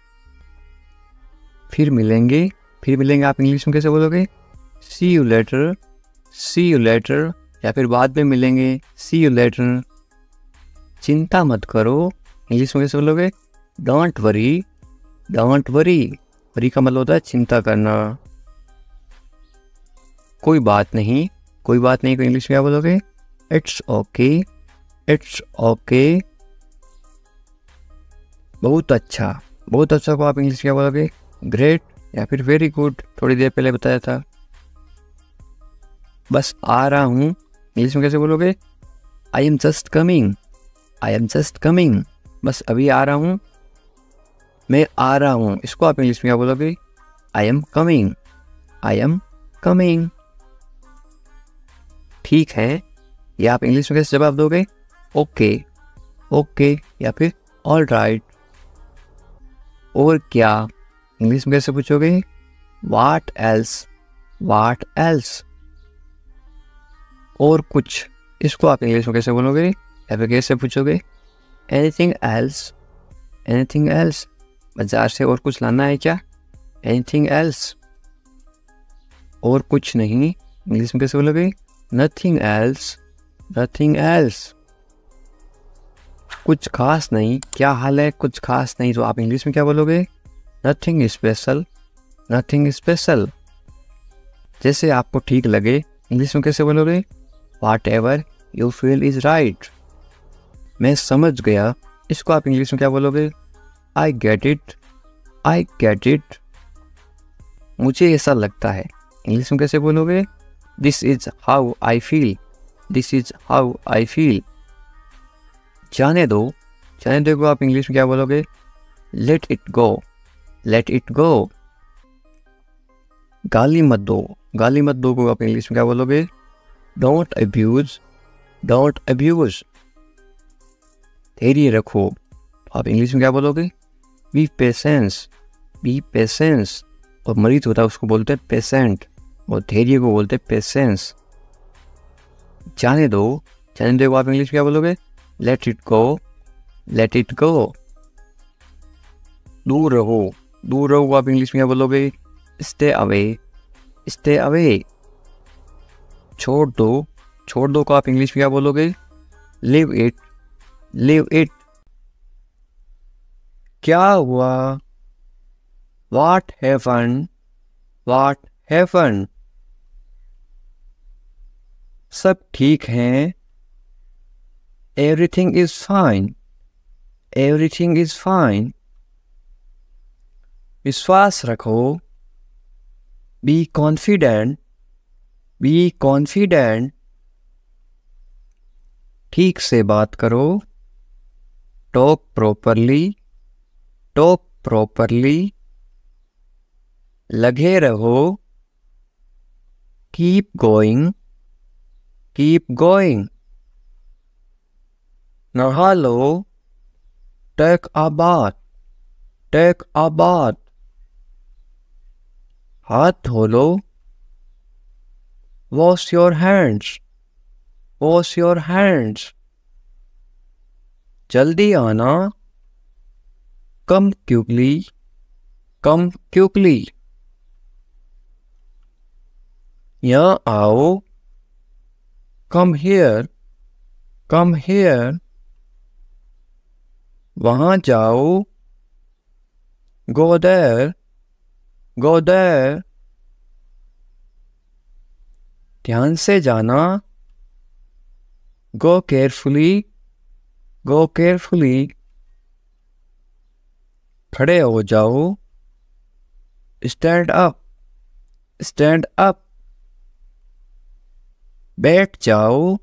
फिर मिलेंगे, फिर मिलेंगे आप इंग्लिश में कैसे बोलोगे? See you later, see you later. या फिर बाद में मिलेंगे, सी यू लेटर। चिंता मत करो, इंग्लिश में कैसे बोलोगे? Don't worry, don't worry. Worry का मतलब होता है चिंता करना। कोई बात नहीं, कोई बात नहीं को इंग्लिश में क्या बोलोगे? It's okay, it's okay. बहुत अच्छा, बहुत अच्छा को आप इंग्लिश में क्या बोलोगे? ग्रेट या फिर वेरी गुड, थोड़ी देर पहले बताया था। बस आ रहा हूँ, इंग्लिश में कैसे बोलोगे? I am just coming, I am just coming. बस अभी आ रहा हूँ, मैं आ रहा हूँ, इसको आप इंग्लिश में क्या बोलोगे? I am coming, I am coming. ठीक है, या आप इंग्लिश में कैसे जवाब दोगे? ओके, ओके या फिर ऑल राइट। और क्या, इंग्लिश में कैसे पूछोगे? What else, what else. और कुछ, इसको आप इंग्लिश में कैसे बोलोगे या फिर कैसे पूछोगे? Anything else, anything else. बाजार से और कुछ लाना है क्या? Anything else. और कुछ नहीं, इंग्लिश में कैसे बोलोगे? Nothing else, nothing else. कुछ खास नहीं, क्या हाल है? कुछ खास नहीं, तो आप इंग्लिश में क्या बोलोगे? Nothing special, nothing special. जैसे आपको ठीक लगे, इंग्लिश में कैसे बोलोगे? What ever you feel is right. मैं समझ गया, इसको आप इंग्लिश में क्या बोलोगे? I get it, I get it. मुझे ऐसा लगता है, इंग्लिश में कैसे बोलोगे? This is how I feel, this is how I feel. जाने दो, जाने दो को आप इंग्लिश में क्या बोलोगे? Let it go, let it go. गाली मत दो, गाली मत दो को आप इंग्लिश में क्या बोलोगे? Don't abuse, don't abuse. धैर्य रखो, आप इंग्लिश में क्या बोलोगे? B patience, B patience. और मरीज होता है उसको बोलते हैं पेशेंट, और धैर्य को बोलते हैं पेशेंस। जाने दो, जाने दो आप इंग्लिश में क्या बोलोगे? Let it go, let it go. दूर रहो, दूर रहो आप इंग्लिश में क्या बोलोगे? Stay away, stay away. छोड़ दो, छोड़ दो को आप इंग्लिश में क्या बोलोगे? Live it, live it. क्या हुआ? What happened, what happened. सब ठीक है, everything is fine, everything is fine. विश्वास रखो, बी कॉन्फिडेंट, बी कॉन्फिडेंट। ठीक से बात करो, टॉक प्रॉपरली, टॉक प्रॉपरली। लगे रहो, कीप गोइंग, keep going. नहा लो, take a bath, take a bath. हाथ धो लो, wash your hands, wash your hands. जल्दी आना, come quickly, come quickly. यहाँ आओ, come here, come here. वहाँ जाओ, go there, go there. ध्यान से जाना, go carefully, go carefully. खड़े हो जाओ, stand up, stand up. बैठ जाओ,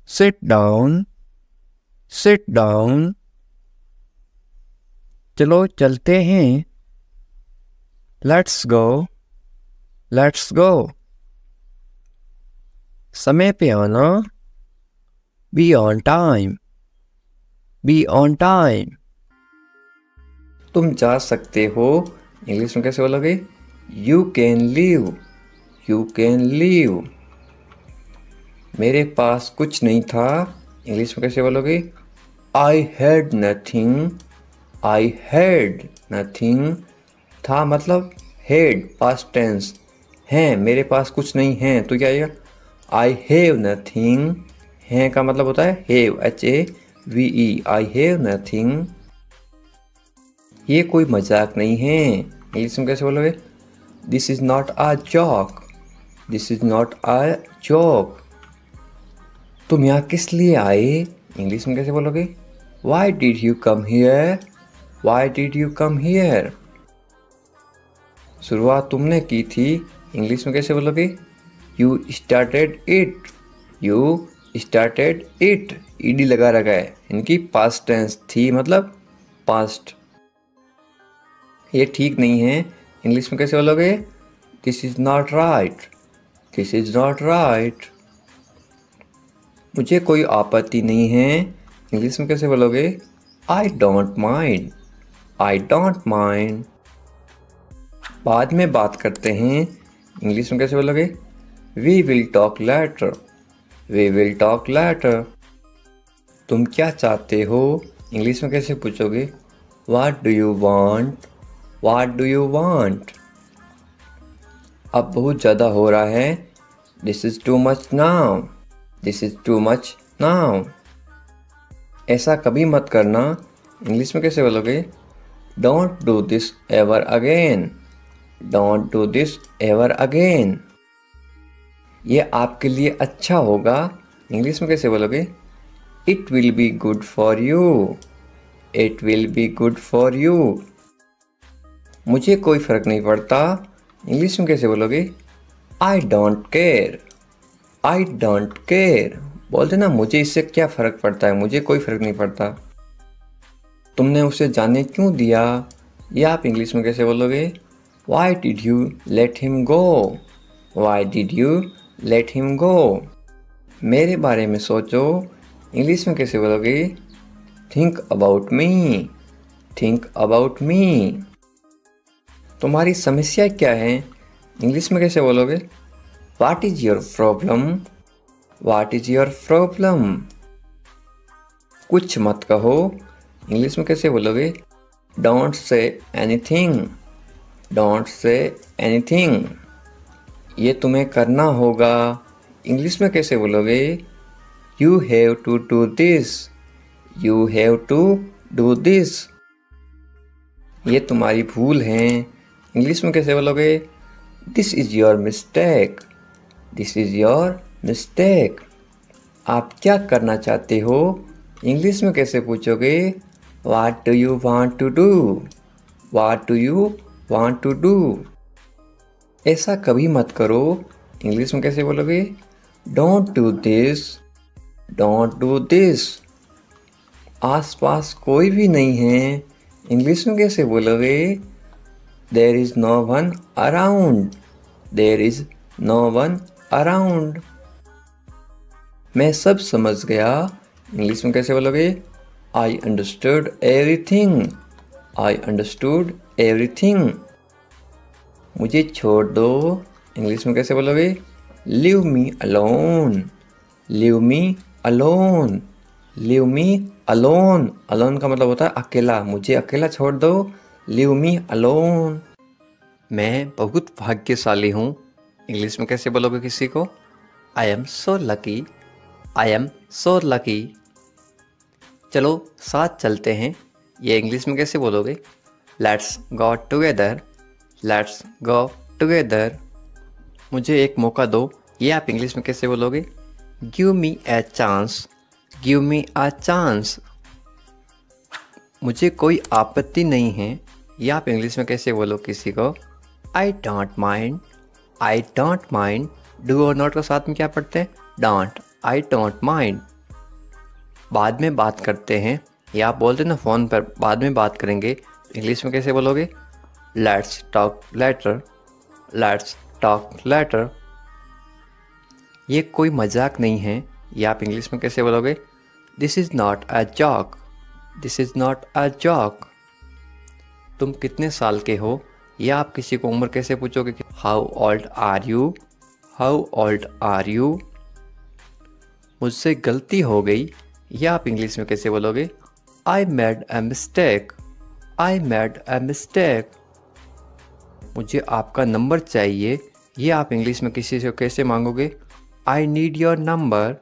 sit down, sit down. चलो चलते हैं, let's go, let's go. समय पे आना, be on time, be on time. तुम जा सकते हो, इंग्लिश में कैसे बोलोगे? You can leave, you can leave. मेरे पास कुछ नहीं था, इंग्लिश में कैसे बोलोगे? I had nothing, I had nothing. था मतलब had, past tense. हैं, मेरे पास कुछ नहीं है, तो क्या आएगा? I have nothing. हैं का मतलब होता है have, H-A-V-E. I have nothing. ये कोई मजाक नहीं है, इंग्लिश में कैसे बोलोगे? This is not a joke, this is not a joke. तुम यहाँ किस लिए आए, इंग्लिश में कैसे बोलोगे? Why did you come here? Why did you come here? शुरुआत तुमने की थी, इंग्लिश में कैसे बोलोगे? You started it, you started it. ed लगा रखा है, इनकी past tense थी मतलब past. ये ठीक नहीं है, इंग्लिश में कैसे बोलोगे? This is not right, this is not right. मुझे कोई आपत्ति नहीं है, इंग्लिश में कैसे बोलोगे? I don't mind, I don't mind. बाद में बात करते हैं, इंग्लिश में कैसे बोलोगे? We will talk later, we will talk later. तुम क्या चाहते हो, इंग्लिश में कैसे पूछोगे? What do you want, what do you want? अब बहुत ज़्यादा हो रहा है, This is too much now, this is too much now. ऐसा कभी मत करना, इंग्लिश में कैसे बोलोगे? Don't do this ever again, don't do this ever again. ये आपके लिए अच्छा होगा, इंग्लिश में कैसे बोलोगे? It will be good for you, it will be good for you. मुझे कोई फ़र्क नहीं पड़ता, इंग्लिश में कैसे बोलोगे? I don't care, I don't care. बोलते ना, मुझे इससे क्या फ़र्क पड़ता है, मुझे कोई फ़र्क नहीं पड़ता। तुमने उसे जाने क्यों दिया, ये आप इंग्लिश में कैसे बोलोगे? Why did you let him go, why did you let him go? मेरे बारे में सोचो, इंग्लिश में कैसे बोलोगे? Think about me, think about me. तुम्हारी समस्या क्या है, इंग्लिश में कैसे बोलोगे? What is your problem, what is your problem? कुछ मत कहो, इंग्लिश में कैसे बोलोगे? Don't say anything, don't say anything. ये तुम्हें करना होगा, इंग्लिश में कैसे बोलोगे? You have to do this, you have to do this. ये तुम्हारी भूल है, इंग्लिश में कैसे बोलोगे? This is your mistake, this is your mistake. आप क्या करना चाहते हो, इंग्लिश में कैसे पूछोगे? What do you want to do, what do you want to do? ऐसा कभी मत करो, इंग्लिश में कैसे बोलोगे? Don't do this, don't do this. आसपास कोई भी नहीं है, इंग्लिश में कैसे बोलोगे? There is no one around, there is no one around. मैं सब समझ गया। इंग्लिश में कैसे बोलोगे? I understood everything. I understood everything. मुझे छोड़ दो। इंग्लिश में कैसे बोलोगे? Leave me alone. Leave me alone. Leave me alone. Alone का मतलब होता है अकेला। मुझे अकेला छोड़ दो। Leave me alone. मैं बहुत भाग्यशाली हूँ। इंग्लिश में कैसे बोलोगे किसी को? I am so lucky. I am so lucky. चलो साथ चलते हैं। ये इंग्लिश में कैसे बोलोगे? Let's go together. Let's go together. मुझे एक मौका दो। ये आप इंग्लिश में कैसे बोलोगे? Give me a chance. Give me a chance. मुझे कोई आपत्ति नहीं है। ये आप इंग्लिश में कैसे बोलो किसी को? I don't mind. I don't mind. Do और नॉट के साथ में क्या पढ़ते हैं? डोंट। I don't mind. बाद में बात करते हैं। या आप बोलते हैं ना फ़ोन पर बाद में बात करेंगे, इंग्लिश में कैसे बोलोगे? Let's talk later. Let's talk later. ये कोई मजाक नहीं है। या आप इंग्लिश में कैसे बोलोगे? This is not a joke. This is not a joke. तुम कितने साल के हो? या आप किसी को उम्र कैसे पूछोगे? How old are you. How old are you. मुझसे गलती हो गई। या आप इंग्लिश में कैसे बोलोगे? I made a mistake. I made a mistake. मुझे आपका नंबर चाहिए। ये आप इंग्लिश में किसी से कैसे मांगोगे? I need your number.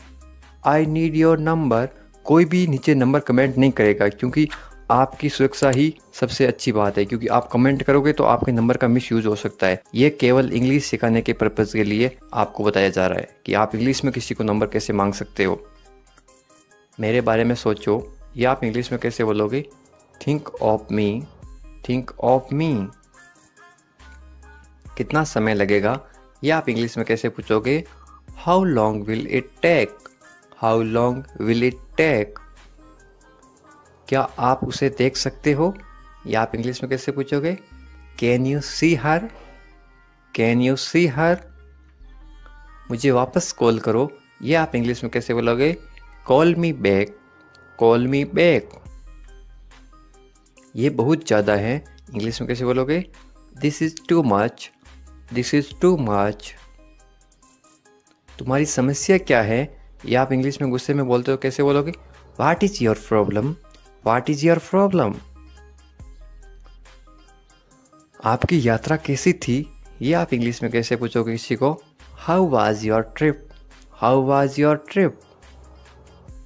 I need your number. कोई भी नीचे नंबर कमेंट नहीं करेगा, क्योंकि आपकी सुरक्षा ही सबसे अच्छी बात है। क्योंकि आप कमेंट करोगे तो आपके नंबर का मिस यूज़ हो सकता है। ये केवल इंग्लिश सिखाने के पर्पज़ के लिए आपको बताया जा रहा है कि आप इंग्लिश में किसी को नंबर कैसे मांग सकते हो। मेरे बारे में सोचो। या आप इंग्लिश में कैसे बोलोगे? Think of me. Think of me. कितना समय लगेगा? या आप इंग्लिश में कैसे पूछोगे? How long will it take. How long will it take. क्या आप उसे देख सकते हो? या आप इंग्लिश में कैसे पूछोगे? Can you see her. Can you see her. मुझे वापस कॉल करो। या आप इंग्लिश में कैसे बोलोगे? Call me back. Call me back. ये बहुत ज़्यादा है। इंग्लिश में कैसे बोलोगे? This is too much. This is too much. तुम्हारी समस्या क्या है? या आप इंग्लिश में गुस्से में बोलते हो कैसे बोलोगे? What is your problem. What is your problem. आपकी यात्रा कैसी थी? ये आप इंग्लिश में कैसे पूछोगे किसी को? How was your trip. How was your trip.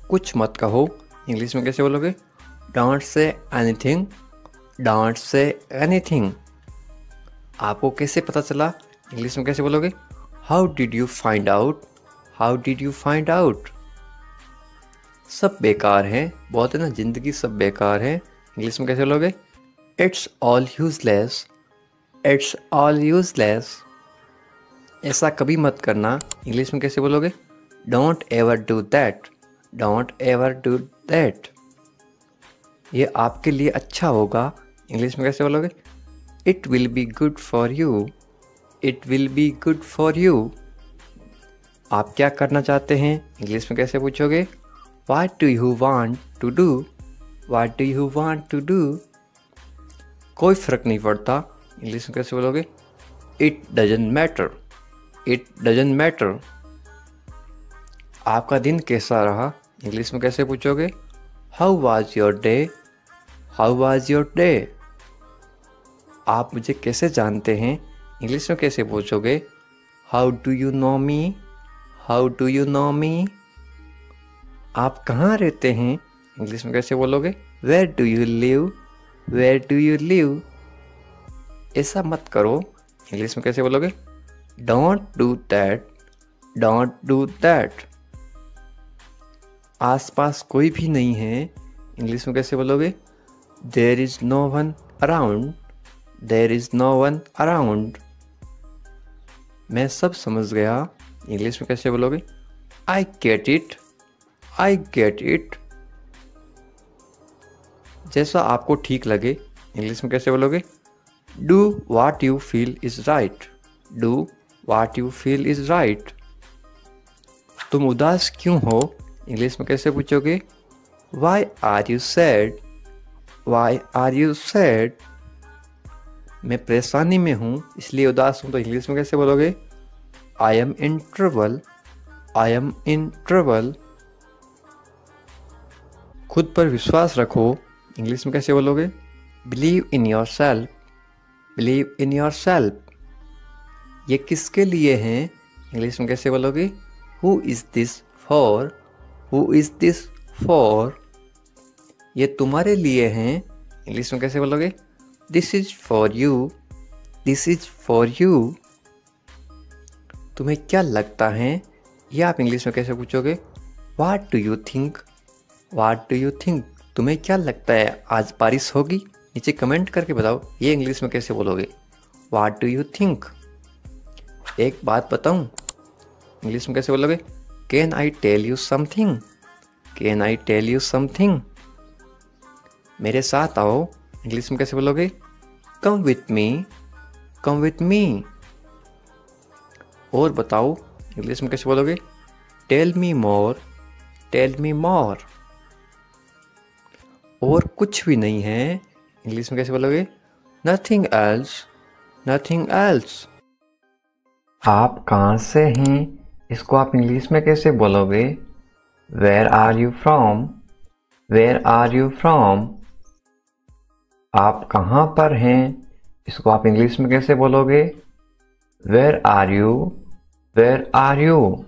कुछ मत कहो। इंग्लिश में कैसे बोलोगे? Don't say anything. Don't say anything. आपको कैसे पता चला? इंग्लिश में कैसे बोलोगे? How did you find out. How did you find out. सब बेकार है। बोलते ना ज़िंदगी सब बेकार है। इंग्लिश में कैसे बोलोगे? It's all useless. It's all useless. ऐसा कभी मत करना। इंग्लिश में कैसे बोलोगे? Don't ever do that. Don't ever do that. ये आपके लिए अच्छा होगा। इंग्लिश में कैसे बोलोगे? It will be good for you. It will be good for you. आप क्या करना चाहते हैं? इंग्लिश में कैसे पूछोगे? What do you want to do? What do you want to do? कोई फ़र्क नहीं पड़ता। इंग्लिश में कैसे बोलोगे? It doesn't matter. It doesn't matter. आपका दिन कैसा रहा? इंग्लिश में कैसे पूछोगे? How was your day? How was your day? आप मुझे कैसे जानते हैं? इंग्लिश में कैसे पूछोगे? How do you know me? How do you know me? आप कहाँ रहते हैं? इंग्लिश में कैसे बोलोगे? Where do you live? Where do you live? ऐसा मत करो। इंग्लिश में कैसे बोलोगे? Don't do that. Don't do that. आसपास कोई भी नहीं है। इंग्लिश में कैसे बोलोगे? There is no one around. There is no one around. मैं सब समझ गया। इंग्लिश में कैसे बोलोगे? I get it. I get it. जैसा आपको ठीक लगे। इंग्लिश में कैसे बोलोगे? Do what you feel is right. Do what you feel is right. तुम उदास क्यों हो, इंग्लिश में कैसे पूछोगे? Why are you sad? Why are you sad? मैं परेशानी में हूँ इसलिए उदास हूँ, तो इंग्लिश में कैसे बोलोगे? I M in trouble. I am in trouble. खुद पर विश्वास रखो, इंग्लिश में कैसे बोलोगे? Believe in your self. Believe in your self. ये किसके लिए हैं, इंग्लिश में कैसे बोलोगे? Who is this for? Who is this for? ये तुम्हारे लिए हैं, इंग्लिश में कैसे बोलोगे? This is for you. This is for you. तुम्हें क्या लगता है, ये आप इंग्लिश में कैसे पूछोगे? वाट do you think? Watt do you think? तुम्हें क्या लगता है आज बारिश होगी? नीचे कमेंट करके बताओ, ये इंग्लिश में कैसे बोलोगे? What do you think? एक बात बताऊं, इंग्लिश में कैसे बोलोगे? Can I tell you something? Can I tell you something? मेरे साथ आओ, इंग्लिश में कैसे बोलोगे? Come with me. Come with me. और बताओ, इंग्लिश में कैसे बोलोगे? Tell me more. Tell me more. और कुछ भी नहीं है, इंग्लिश में कैसे बोलोगे? Nothing else. Nothing else. आप कहाँ से हैं, इसको आप इंग्लिश में कैसे बोलोगे? Where are you from? Where are you from? आप कहाँ पर हैं, इसको आप इंग्लिश में कैसे बोलोगे? Where are you? Where are you?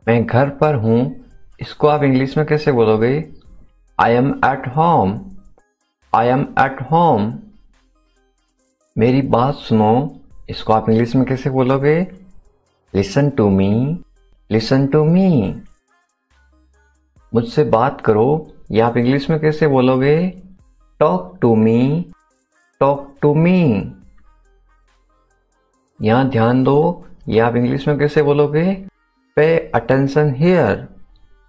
मैं घर पर हूँ, इसको आप इंग्लिश में कैसे बोलोगे? I am at home. I am at home. मेरी बात सुनो, इसको आप इंग्लिश में कैसे बोलोगे? Listen to me. Listen to me. मुझसे बात करो, ये आप इंग्लिश में कैसे बोलोगे? Talk to me. Talk to me. यहां ध्यान दो, ये आप इंग्लिश में कैसे बोलोगे? Pay attention here.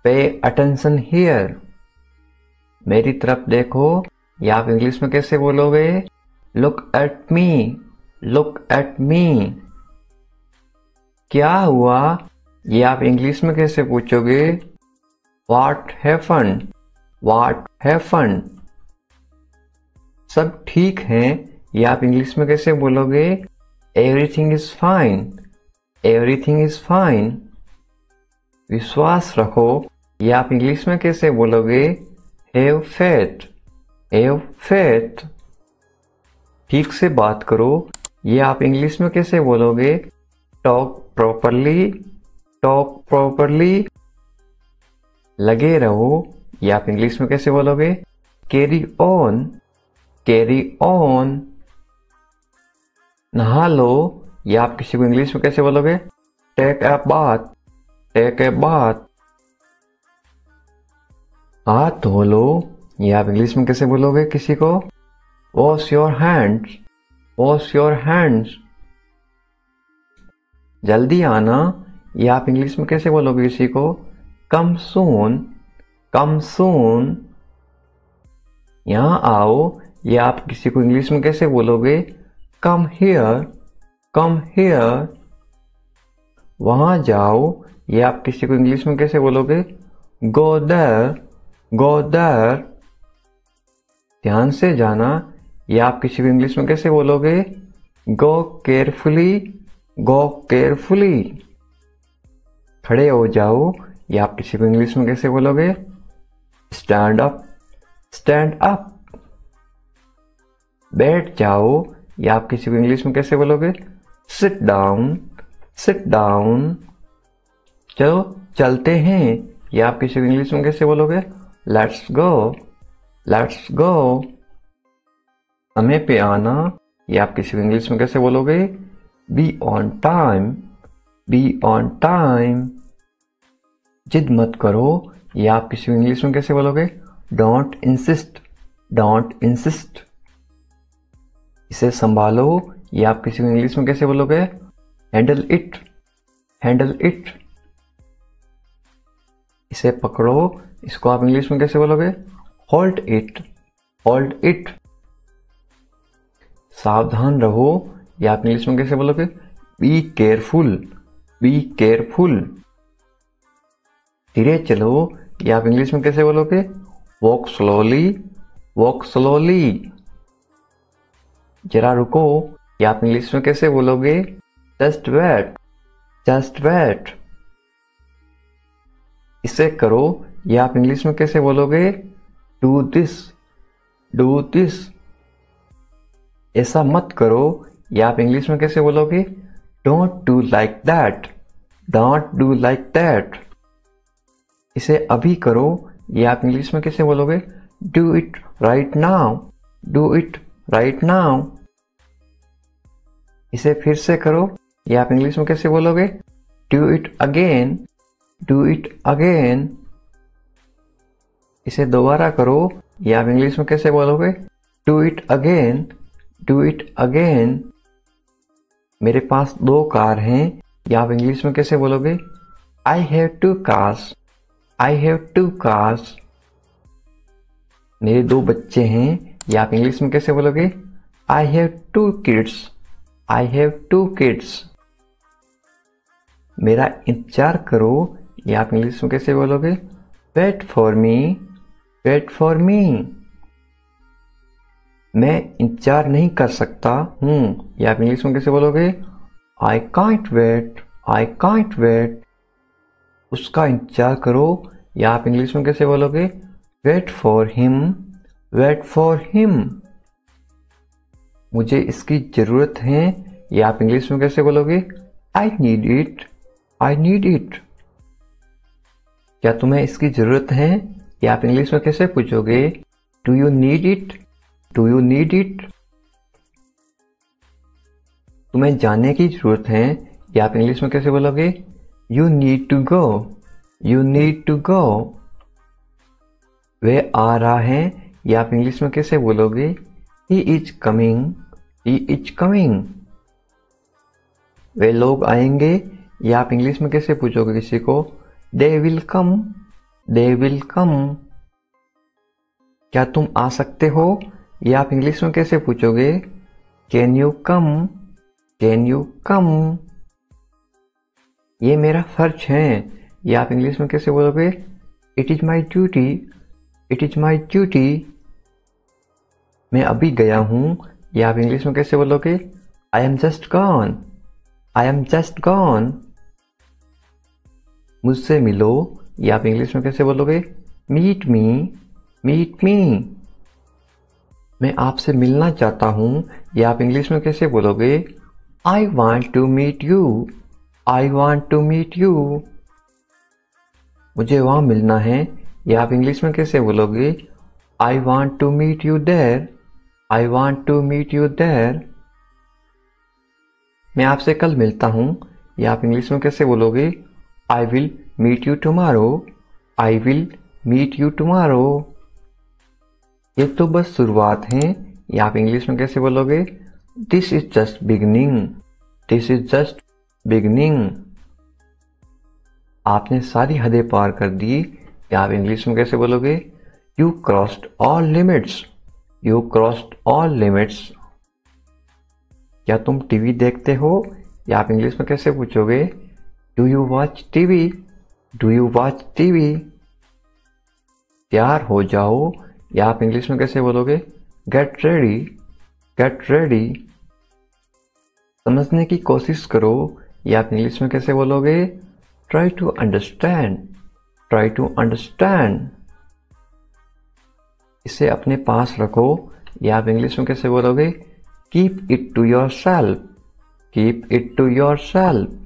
Pay attention here. मेरी तरफ देखो, ये आप इंग्लिश में कैसे बोलोगे? Look at me. Look at me. क्या हुआ, ये आप इंग्लिश में कैसे पूछोगे? What happened? What happened? सब ठीक है, ये आप इंग्लिश में कैसे बोलोगे? Everything is fine. Everything is fine. विश्वास रखो, ये आप इंग्लिश में कैसे बोलोगे? Have faith. Have faith. ठीक से बात करो, ये आप इंग्लिश में कैसे बोलोगे? Talk properly. Talk properly. लगे रहो, ये आप इंग्लिश में कैसे बोलोगे? Carry on. Carry on. नहा लो, ये आप किसी को इंग्लिश में कैसे बोलोगे? Take a bath. Take a bath. हाथ धो लो, ये आप इंग्लिश में कैसे बोलोगे किसी को? Wash your hands. Wash your hands. जल्दी आना, ये आप इंग्लिश में कैसे बोलोगे किसी को? कम सून। कम सून। यहां आओ, ये आप किसी को इंग्लिश में कैसे बोलोगे? Come here. Come here. वहां जाओ, ये आप किसी को इंग्लिश में कैसे बोलोगे? Go there. Go there. ध्यान से जाना, ये आप किसी को इंग्लिश में कैसे बोलोगे? गो केयरफुली। गो केयरफुली। खड़े हो जाओ, ये आप किसी को इंग्लिश में कैसे बोलोगे? Stand up. Stand up. बैठ जाओ, ये आप किसी को इंग्लिश में कैसे बोलोगे? Sit down. Sit down. चलो चलते हैं, ये आप किसी को इंग्लिश में कैसे बोलोगे? Let's go. Let's go. समय पे आना, ये आप किसी को इंग्लिश में कैसे बोलोगे? Be on time. Be on time. जिद मत करो, ये आप किसी को इंग्लिश में कैसे बोलोगे? Don't insist. Don't insist. इसे संभालो, ये आप किसी को इंग्लिश में कैसे बोलोगे? Handle it. Handle it. इसे पकड़ो, इसको आप इंग्लिश में कैसे बोलोगे? Hold it. Hold it. सावधान रहो, ये आप इंग्लिश में कैसे बोलोगे? Be careful. Be careful. धीरे चलो, ये आप इंग्लिश में कैसे बोलोगे? Walk slowly, walk slowly. जरा रुको, ये आप इंग्लिश में कैसे बोलोगे? Just wait, just wait. इसे करो, ये आप इंग्लिश में कैसे बोलोगे? Do this, do this. ऐसा मत करो, ये आप इंग्लिश में कैसे बोलोगे? Don't do like that, don't do like that. इसे अभी करो, ये आप इंग्लिश में कैसे बोलोगे? Do it right now, do it right now. इसे फिर से करो, ये आप इंग्लिश में कैसे बोलोगे? Do it again, do it again. इसे दोबारा करो, ये आप इंग्लिश में कैसे बोलोगे? Do it again, do it again. मेरे पास 2 कार हैं, ये आप इंग्लिश में कैसे बोलोगे? I have 2 cars, I have 2 cars. मेरे 2 बच्चे हैं, ये आप इंग्लिश में कैसे बोलोगे? I have 2 kids, I have 2 kids. मेरा इंतजार करो, ये आप इंग्लिश में कैसे बोलोगे? Wait for me, wait for me. मैं इंतजार नहीं कर सकता हूँ, ये आप इंग्लिश में कैसे बोलोगे? I can't wait, I can't wait. उसका इंतजार करो, या आप इंग्लिश में कैसे बोलोगे? Wait for him, wait for him. मुझे इसकी जरूरत है, या आप इंग्लिश में कैसे बोलोगे? I need it, I need it. क्या तुम्हें इसकी जरूरत है, या आप इंग्लिश में कैसे पूछोगे? Do you need it, do you need it. तुम्हें जाने की जरूरत है, या आप इंग्लिश में कैसे बोलोगे? You need to go, you need to go. वह आ रहा है, या आप इंग्लिश में कैसे बोलोगे? He is coming, he is coming. वे लोग आएंगे, या आप इंग्लिश में कैसे पूछोगे किसी को? They will come, they will come. क्या तुम आ सकते हो, या आप इंग्लिश में कैसे पूछोगे? Can you come, can you कम। ये मेरा फर्ज है, या आप इंग्लिश में कैसे बोलोगे? It is my duty, it is my duty. मैं अभी गया हूं, या आप इंग्लिश में कैसे बोलोगे? I am just gone, I am just gone. मुझसे मिलो, या आप इंग्लिश में कैसे बोलोगे? Meet me, meet me. मैं आपसे मिलना चाहता हूं, या आप इंग्लिश में कैसे बोलोगे? I want to meet you, I want to meet you. मुझे वहां मिलना है, या आप इंग्लिश में कैसे बोलोगे? I want to meet you there, I want to meet you there. मैं आपसे कल मिलता हूं, या आप इंग्लिश में कैसे बोलोगे? I will meet you tomorrow, I will meet you tomorrow. ये तो बस शुरुआत है, या आप इंग्लिश में कैसे बोलोगे? This is just beginning, this is just beginning. आपने सारी हदें पार कर दी, या आप इंग्लिश में कैसे बोलोगे? You crossed all limits, you crossed all limits. क्या तुम टीवी देखते हो, या आप इंग्लिश में कैसे पूछोगे? Do you watch TV, do you watch TV. तैयार हो जाओ, या आप इंग्लिश में कैसे बोलोगे? Get ready, get ready. समझने की कोशिश करो, या आप इंग्लिश में कैसे बोलोगे? Try to understand, try to understand. इसे अपने पास रखो, या आप इंग्लिश में कैसे बोलोगे? Keep it to yourself, keep it to yourself.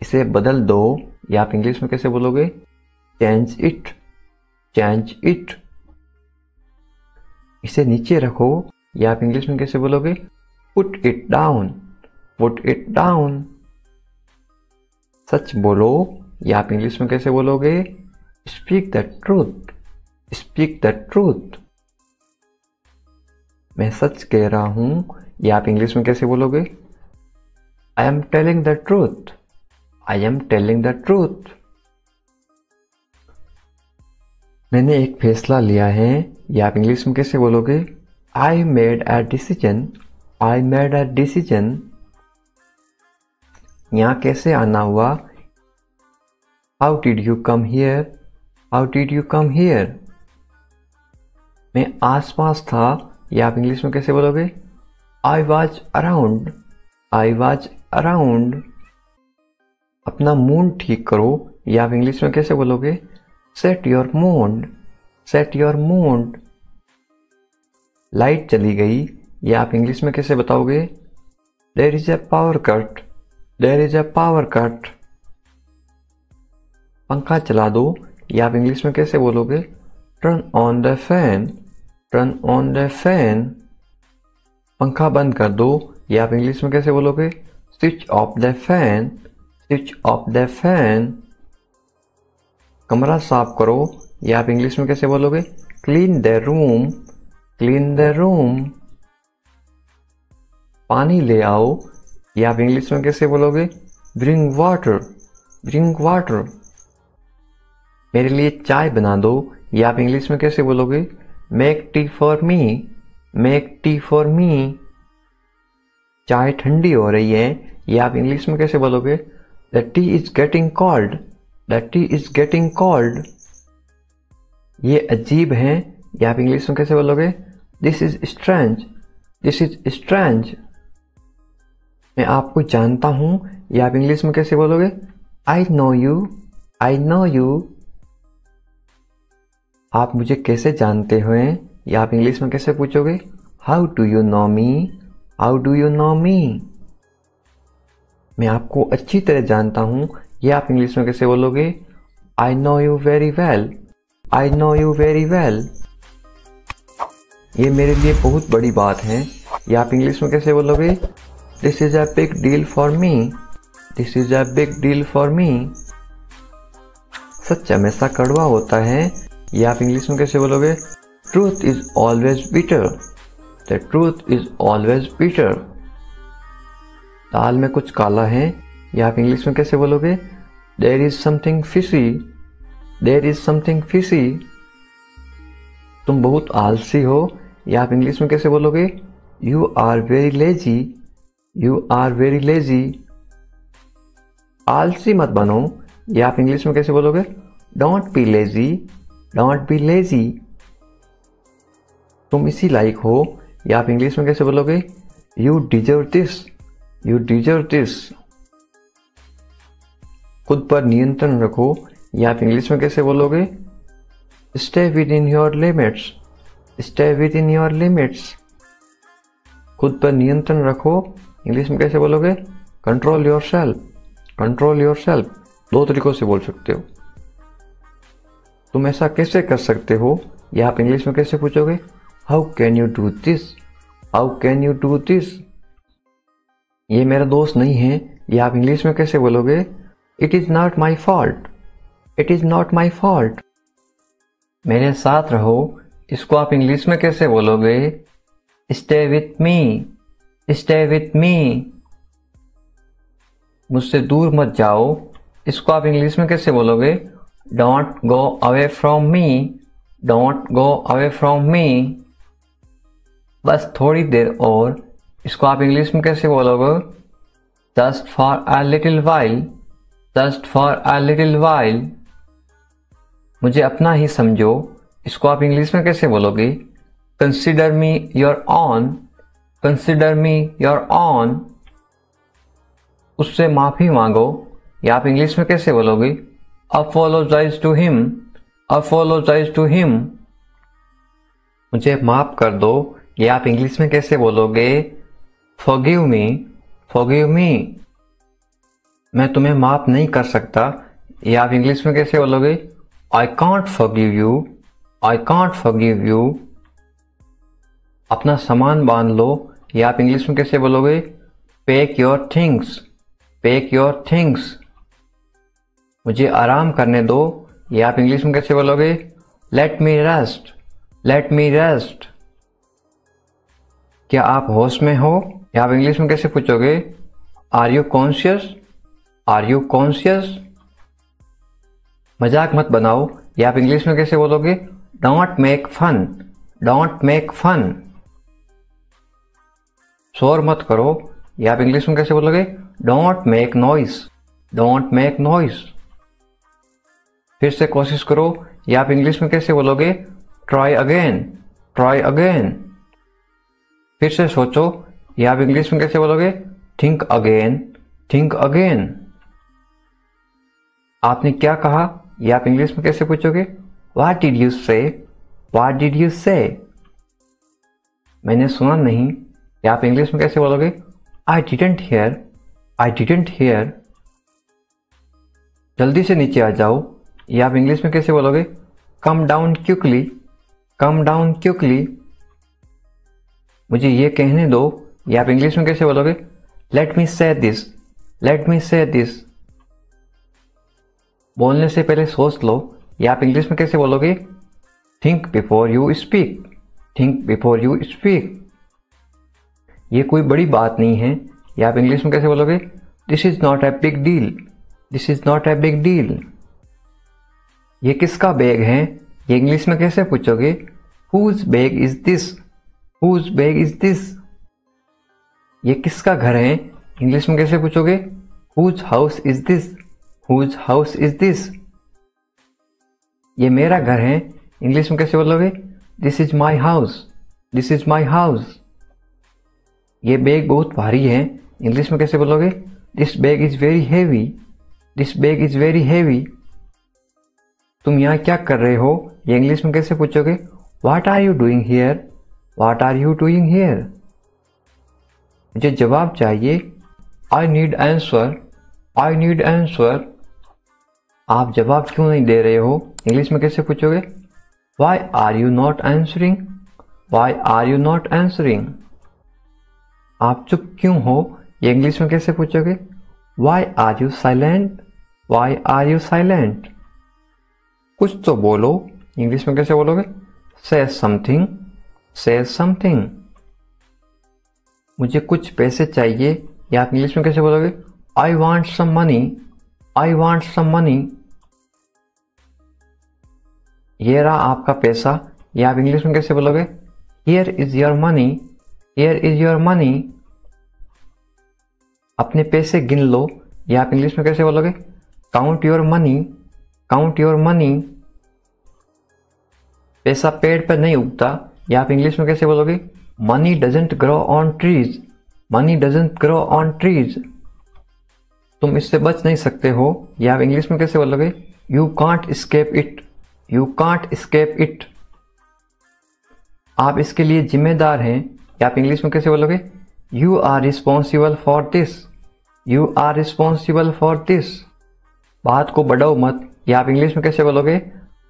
इसे बदल दो, या आप इंग्लिश में कैसे बोलोगे? Change it, change it. इसे नीचे रखो, या आप इंग्लिश में कैसे बोलोगे? Put it down, put it down. सच बोलो, या आप इंग्लिश में कैसे बोलोगे? Speak the truth, speak the truth. मैं सच कह रहा हूं, या आप इंग्लिश में कैसे बोलोगे? I am telling the truth, I am telling the truth. मैंने एक फैसला लिया है, या आप इंग्लिश में कैसे बोलोगे? I made a decision, I made a decision. यहाँ कैसे आना हुआ? How did you come here? How did you come here? मैं आसपास था, या आप इंग्लिश में कैसे बोलोगे? I was around. I was around. अपना मूड ठीक करो, या आप इंग्लिश में कैसे बोलोगे? Set your mood. Set your mood. Light चली गई, या आप इंग्लिश में कैसे बताओगे? There is a power cut. There is a power cut. पंखा चला दो, या आप इंग्लिश में कैसे बोलोगे? Turn on the fan. Turn on the fan. पंखा बंद कर दो, या आप इंग्लिश में कैसे बोलोगे? Switch off the fan. Switch off the fan. कमरा साफ करो, या आप इंग्लिश में कैसे बोलोगे? Clean the room. Clean the room. पानी ले आओ, या आप इंग्लिश में कैसे बोलोगे? Bring water. Bring water. मेरे लिए चाय बना दो, या आप इंग्लिश में कैसे बोलोगे? Make tea for me. Make tea for me. चाय ठंडी हो रही है, या आप इंग्लिश में कैसे बोलोगे? The T is getting cold. The T is getting cold. ये अजीब है, या आप इंग्लिश में कैसे बोलोगे? This is strange. This is strange. मैं आपको जानता हूं, या आप इंग्लिश में कैसे बोलोगे? I know you. I know you. आप मुझे कैसे जानते हो, या आप इंग्लिश में कैसे पूछोगे? How do you know me. How do you know me. मैं आपको अच्छी तरह जानता हूं, या आप इंग्लिश में कैसे बोलोगे? I know you very well. I know you very well. ये मेरे लिए बहुत बड़ी बात है, या आप इंग्लिश में कैसे बोलोगे? This is a big deal for me. This is a big deal for me. सच हमेशा कड़वा होता है, या आप इंग्लिश में कैसे बोलोगे? Truth is always bitter. The truth is always bitter. दाल में कुछ काला है, या आप इंग्लिश में कैसे बोलोगे? There is something fishy. There is something fishy. तुम बहुत आलसी हो, या आप इंग्लिश में कैसे बोलोगे? You are very lazy. You are very lazy. आलसी मत बनो, या आप इंग्लिश में कैसे बोलोगे? Don't be lazy. Don't be lazy. तुम इसी लायक हो, या आप इंग्लिश में कैसे बोलोगे? You deserve this. You deserve this. खुद पर नियंत्रण रखो, या आप इंग्लिश में कैसे बोलोगे? Stay with in your limits. Stay with in your limits. खुद पर नियंत्रण रखो, इंग्लिश में कैसे बोलोगे? Control your self. Control your self. दो तरीकों से बोल सकते हो। तुम ऐसा कैसे कर सकते हो, या आप इंग्लिश में कैसे पूछोगे? How can you do this. How can you do this. ये मेरा दोस्त नहीं है, या आप इंग्लिश में कैसे बोलोगे? It is not my fault. It is not my fault. मेरे साथ रहो, इसको आप इंग्लिश में कैसे बोलोगे? Stay with me. Stay with me. मुझसे दूर मत जाओ, इसको आप इंग्लिश में कैसे बोलोगे? Don't go away from me. Don't go away from me. बस थोड़ी देर और, इसको आप इंग्लिश में कैसे बोलोगे? Just for a little while. Just for a little while. मुझे अपना ही समझो, इसको आप इंग्लिश में कैसे बोलोगे? Consider me your own. Consider me your own. उससे माफी मांगो, या आप इंग्लिश में कैसे बोलोगे? Apologise to him. Apologise to him. मुझे माफ कर दो, या आप इंग्लिश में कैसे बोलोगे? Forgive me. Forgive me. मैं तुम्हें माफ नहीं कर सकता, या आप इंग्लिश में कैसे बोलोगे? I can't forgive you. I can't forgive you. अपना सामान बांध लो, या आप इंग्लिश में कैसे बोलोगे? Pack your things. Pack your things. मुझे आराम करने दो, या आप इंग्लिश में कैसे बोलोगे? लेट मी रेस्ट। Let me rest. क्या आप होश में हो, या आप इंग्लिश में कैसे पूछोगे? Are you conscious. Are you conscious. मजाक मत बनाओ, या आप इंग्लिश में कैसे बोलोगे? Don't make fun. Don't make fun. शोर मत करो, या आप इंग्लिश में कैसे बोलोगे? Don't make noise, don't make noise. फिर से कोशिश करो, या आप इंग्लिश में कैसे बोलोगे? Try again, try again. फिर से सोचो, या आप इंग्लिश में कैसे बोलोगे? Think again, think again. आपने क्या कहा? या आप इंग्लिश में कैसे पूछोगे? व्हाट डिड यू से, व्हाट डिड यू से। मैंने सुना नहीं, या आप इंग्लिश में कैसे बोलोगे? I didn't here, I didn't here. जल्दी से नीचे आ जाओ, या आप इंग्लिश में कैसे बोलोगे? Come down quickly, come down quickly. मुझे ये कहने दो, या आप इंग्लिश में कैसे बोलोगे? लेट मी से दिस, लेट मी से दिस। बोलने से पहले सोच लो, या आप इंग्लिश में कैसे बोलोगे? Think before you speak, think before you speak. ये कोई बड़ी बात नहीं है, या आप इंग्लिश में कैसे बोलोगे? This is not a big deal, this is not a big deal. ये किसका बैग है? ये इंग्लिश में कैसे पूछोगे? Whose bag is this, whose bag is this. ये किसका घर है? इंग्लिश में कैसे पूछोगे? Whose house is this, whose house is this. ये मेरा घर है, इंग्लिश में कैसे बोलोगे? This is my house, this is my house. ये बैग बहुत भारी है, इंग्लिश में कैसे बोलोगे? This bag is very heavy, this bag is very heavy. तुम यहाँ क्या कर रहे हो? ये इंग्लिश में कैसे पूछोगे? What are you doing here, what are you doing here. मुझे जवाब चाहिए, I need answer, I need answer. आप जवाब क्यों नहीं दे रहे हो? इंग्लिश में कैसे पूछोगे? Why are you not answering, why are you not answering. आप चुप क्यों हो? ये इंग्लिश में कैसे पूछोगे? Why are you silent, why are you silent. कुछ तो बोलो, इंग्लिश में कैसे बोलोगे? से समथिंग, से समथिंग। मुझे कुछ पैसे चाहिए, या आप इंग्लिश में कैसे बोलोगे? I want some money, I want some money. ये रहा आपका पैसा, या आप इंग्लिश में कैसे बोलोगे? Here is your money, here is your money. अपने पैसे गिन लो, या आप इंग्लिश में कैसे बोलोगे? Count your money, count your money. पैसा पेड़ पर नहीं उगता, या आप इंग्लिश में कैसे बोलोगे? Money doesn't grow on trees, money doesn't grow on trees. तुम इससे बच नहीं सकते हो, या आप इंग्लिश में कैसे बोलोगे? You can't escape it, you can't escape it. आप इसके लिए जिम्मेदार हैं, या आप इंग्लिश में कैसे बोलोगे? You are responsible for this, you are responsible for this. बात को बढ़ाओ मत, या आप इंग्लिश में कैसे बोलोगे?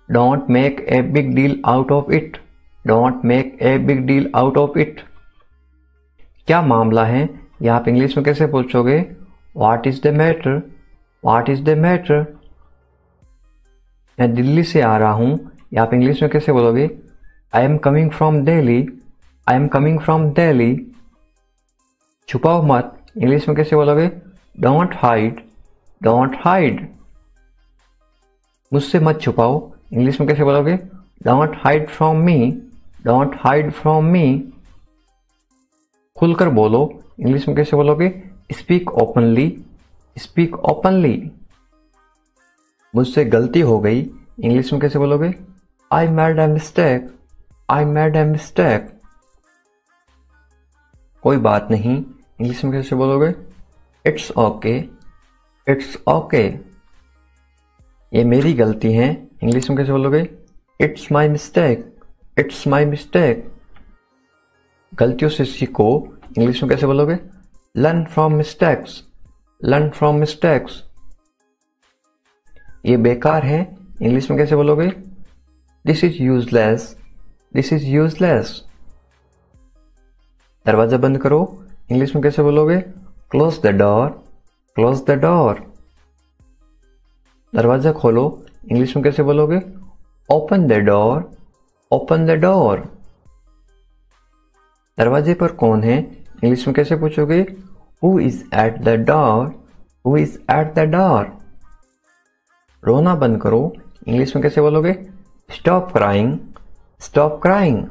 Don't make a big deal out of it, don't make a big deal out of it. क्या मामला है, या आप इंग्लिश में कैसे पूछोगे? What is the matter, what is the matter. मैं दिल्ली से आ रहा हूं, या आप इंग्लिश में कैसे बोलोगे? I am coming from Delhi, I am coming from Delhi. छुपाओ मत, इंग्लिश में कैसे बोलोगे? Don't hide, don't hide. मुझसे मत छुपाओ, इंग्लिश में कैसे बोलोगे? Don't hide from me, don't hide from me. खुलकर बोलो, इंग्लिश में कैसे बोलोगे? Speak openly, speak openly. मुझसे गलती हो गई, इंग्लिश में कैसे बोलोगे? I made a mistake, I made a mistake. कोई बात नहीं, इंग्लिश में कैसे बोलोगे? It's okay, it's okay. ये मेरी गलती है, इंग्लिश में कैसे बोलोगे? It's my mistake, it's my mistake. गलतियों से सीखो, इंग्लिश में कैसे बोलोगे? Learn from mistakes, learn from mistakes. ये बेकार है, इंग्लिश में कैसे बोलोगे? This is useless, this is useless. दरवाजा बंद करो, इंग्लिश में कैसे बोलोगे? Close the door, close the door. दरवाजा खोलो, इंग्लिश में कैसे बोलोगे? Open the door, open the door. दरवाजे पर कौन है, इंग्लिश में कैसे पूछोगे? Who is at the door, who is at the door. रोना बंद करो, इंग्लिश में कैसे बोलोगे? Stop crying, stop crying.